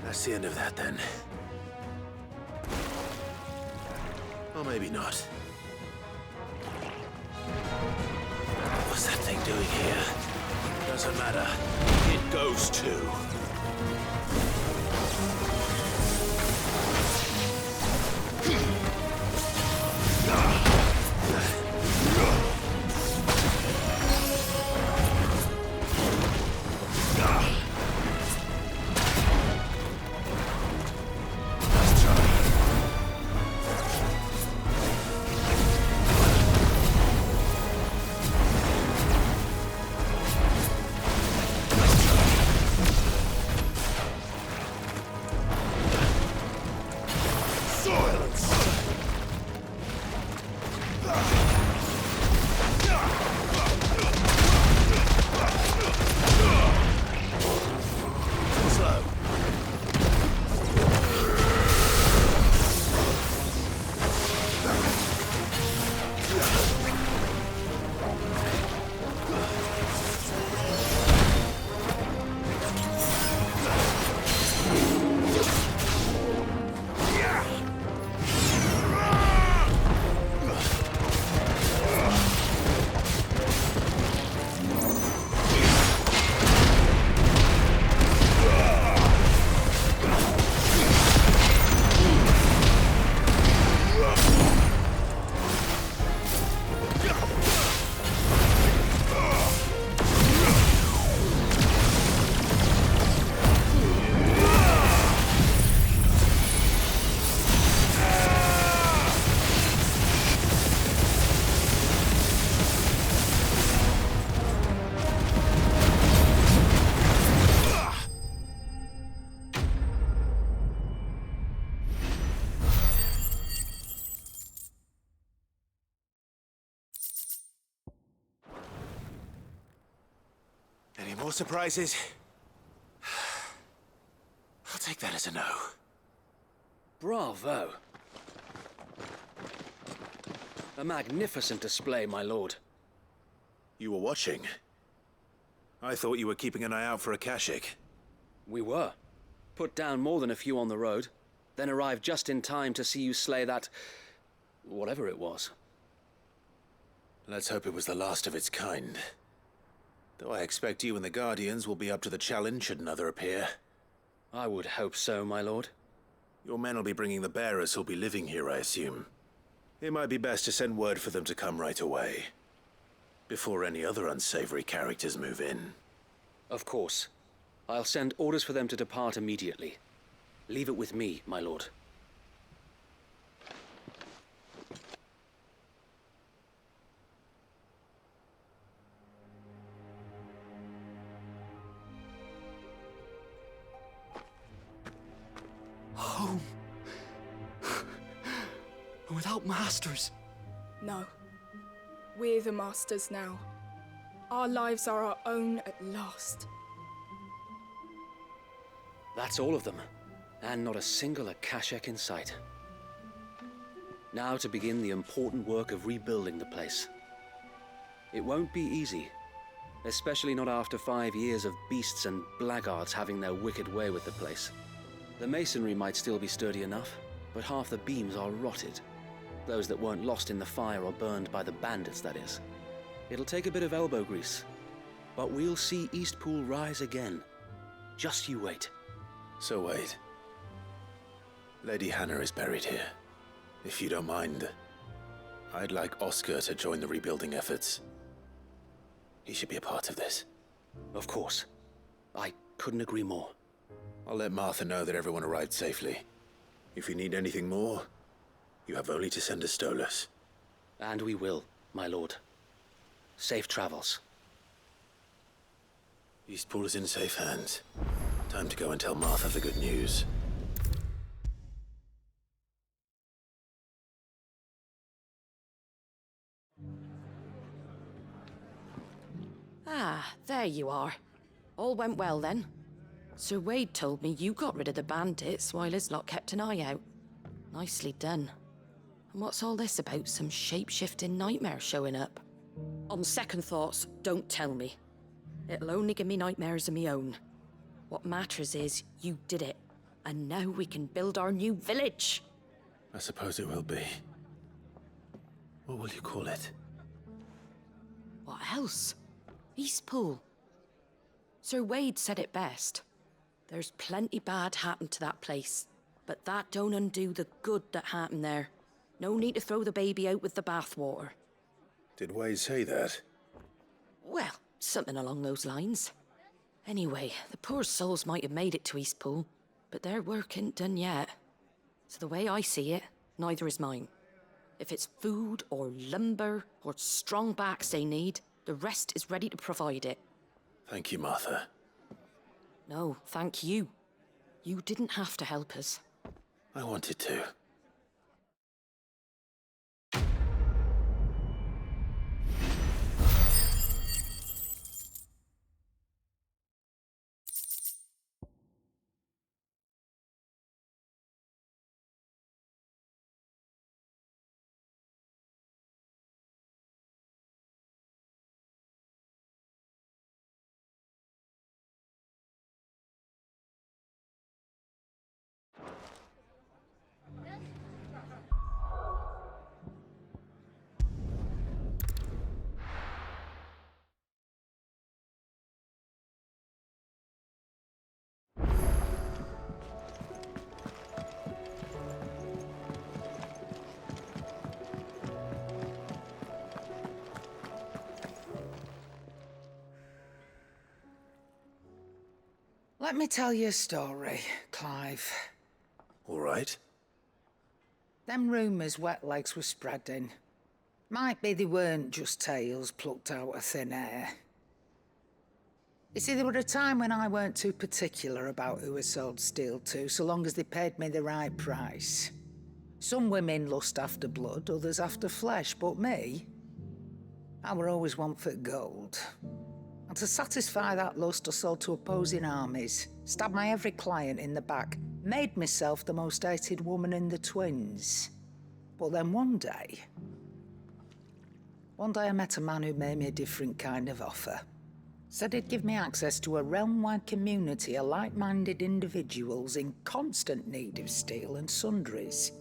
That's the end of that, then. Or maybe not. What's that thing doing here? Doesn't matter. It goes too. Any more surprises? I'll take that as a no. Bravo. A magnificent display, my lord. You were watching. I thought you were keeping an eye out for a Kashik. We were. Put down more than a few on the road, then arrived just in time to see you slay that... whatever it was. Let's hope it was the last of its kind. Though I expect you and the Guardians will be up to the challenge should another appear. I would hope so, my lord. Your men will be bringing the bearers who'll be living here, I assume. It might be best to send word for them to come right away, before any other unsavory characters move in. Of course. I'll send orders for them to depart immediately. Leave it with me, my lord. Home. Without masters. No. We're the masters now. Our lives are our own at last. That's all of them, and not a single Akashak in sight. Now to begin the important work of rebuilding the place. It won't be easy, especially not after 5 years of beasts and blackguards having their wicked way with the place. The masonry might still be sturdy enough, but half the beams are rotted. Those that weren't lost in the fire or burned by the bandits, that is. It'll take a bit of elbow grease, but we'll see Eastpool rise again, Just you wait. So wait. Lady Hannah is buried here. If you don't mind, I'd like Oscar to join the rebuilding efforts. He should be a part of this. Of course. I couldn't agree more. I'll let Martha know that everyone arrived safely. If you need anything more, you have only to send a Stolas. And we will, my lord. Safe travels. Eastpool is in safe hands. Time to go and tell Martha the good news. Ah, there you are. All went well then. Sir Wade told me you got rid of the bandits while his lot kept an eye out. Nicely done. And what's all this about some shape-shifting nightmare showing up? On second thoughts, don't tell me. It'll only give me nightmares of me own. What matters is you did it. And now we can build our new village. I suppose it will be. What will you call it? What else? Eastpool. Sir Wade said it best. There's plenty bad happened to that place, but that don't undo the good that happened there. No need to throw the baby out with the bathwater. Did Wade say that? Well, something along those lines. Anyway, the poor souls might have made it to Eastpool, but their work ain't done yet. So the way I see it, neither is mine. If it's food or lumber or strong backs they need, the rest is ready to provide it. Thank you, Martha. No, thank you. You didn't have to help us. I wanted to. Let me tell you a story, Clive. All right. Them rumours Wetlegs were spreading. Might be they weren't just tales plucked out of thin air. You see, there were a time when I weren't too particular about who I sold steel to, so long as they paid me the right price. Some women lust after blood, others after flesh, but me, I were always one for gold. And to satisfy that lust, I sold to opposing armies, stabbed my every client in the back, made myself the most hated woman in the twins. But then one day I met a man who made me a different kind of offer. Said he'd give me access to a realm-wide community of like-minded individuals in constant need of steel and sundries.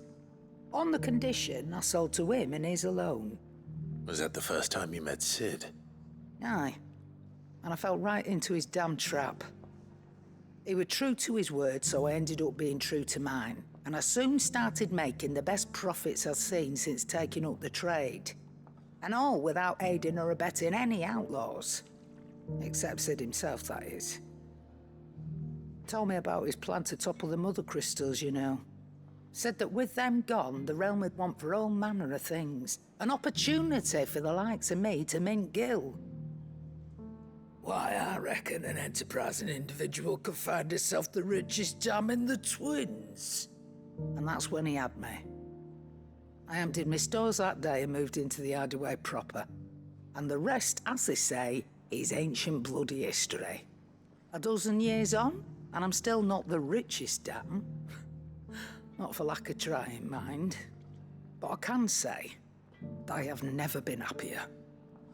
On the condition I sold to him and his alone. Was that the first time you met Sid? Aye. And I fell right into his damn trap. He was true to his word, so I ended up being true to mine. And I soon started making the best profits I've seen since taking up the trade. And all without aiding or abetting any outlaws. Except Sid himself, that is. Told me about his plan to topple the mother crystals, you know. Said that with them gone, the realm would want for all manner of things. An opportunity for the likes of me to mint gil. Why, I reckon an enterprising individual could find himself the richest dam in the twins. And that's when he had me. I emptied my stores that day and moved into the hideaway proper. And the rest, as they say, is ancient bloody history. A dozen years on, and I'm still not the richest dam. Not for lack of trying, mind. But I can say, I have never been happier.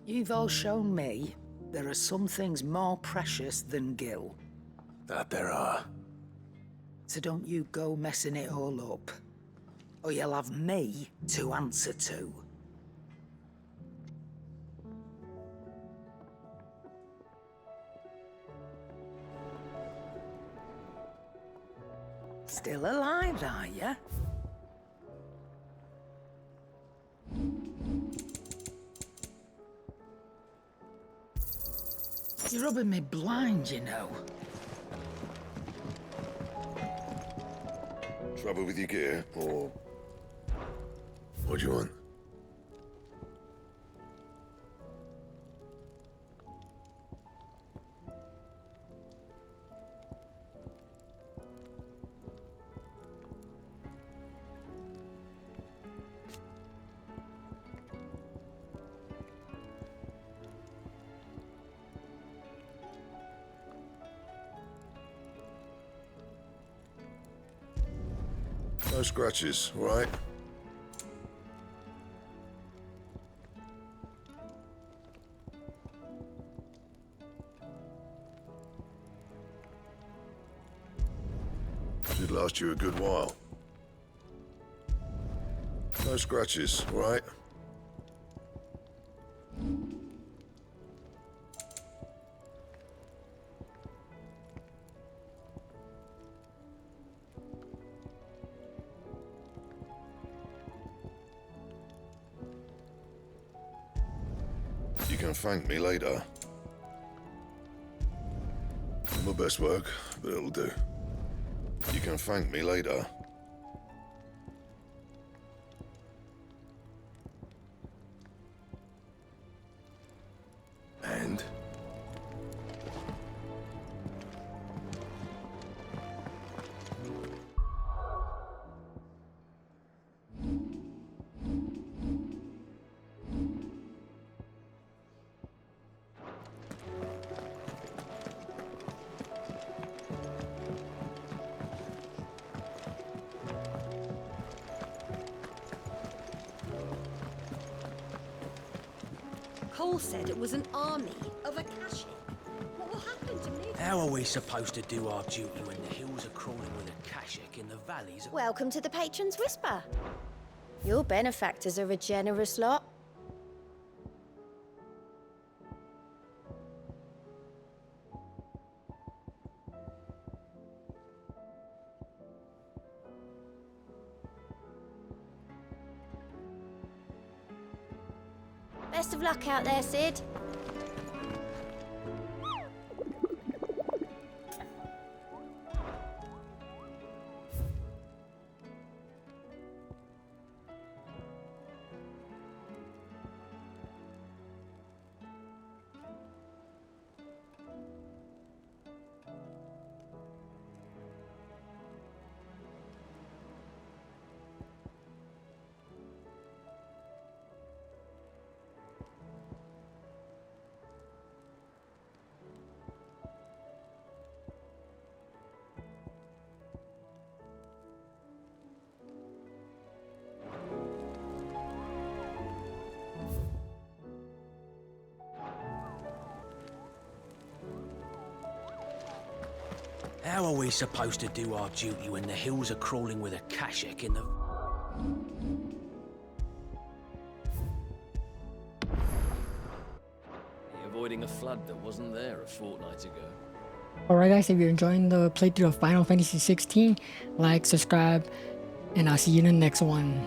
You've all shown me there are some things more precious than gil. That there are. So don't you go messing it all up, or you'll have me to answer to. still alive, are you? You're rubbing me blind, you know. Trouble with your gear, or what do you want? No scratches, all right? Should last you a good while. No scratches, all right? You can thank me later. My best work, but it'll do. You can thank me later. And? Cole said it was an army of Akashic. What will happen to me? How are we supposed to do our duty when the hills are crawling with Akashic and the valleys are... Welcome to the Patron's Whisper. Your benefactors are a generous lot. Best of luck out there, Sid. How are we supposed to do our duty when the hills are crawling with Akashic in the... Avoiding a flood that wasn't there a fortnight ago. Alright guys, if you're enjoying the playthrough of Final Fantasy 16, like, subscribe, and I'll see you in the next one.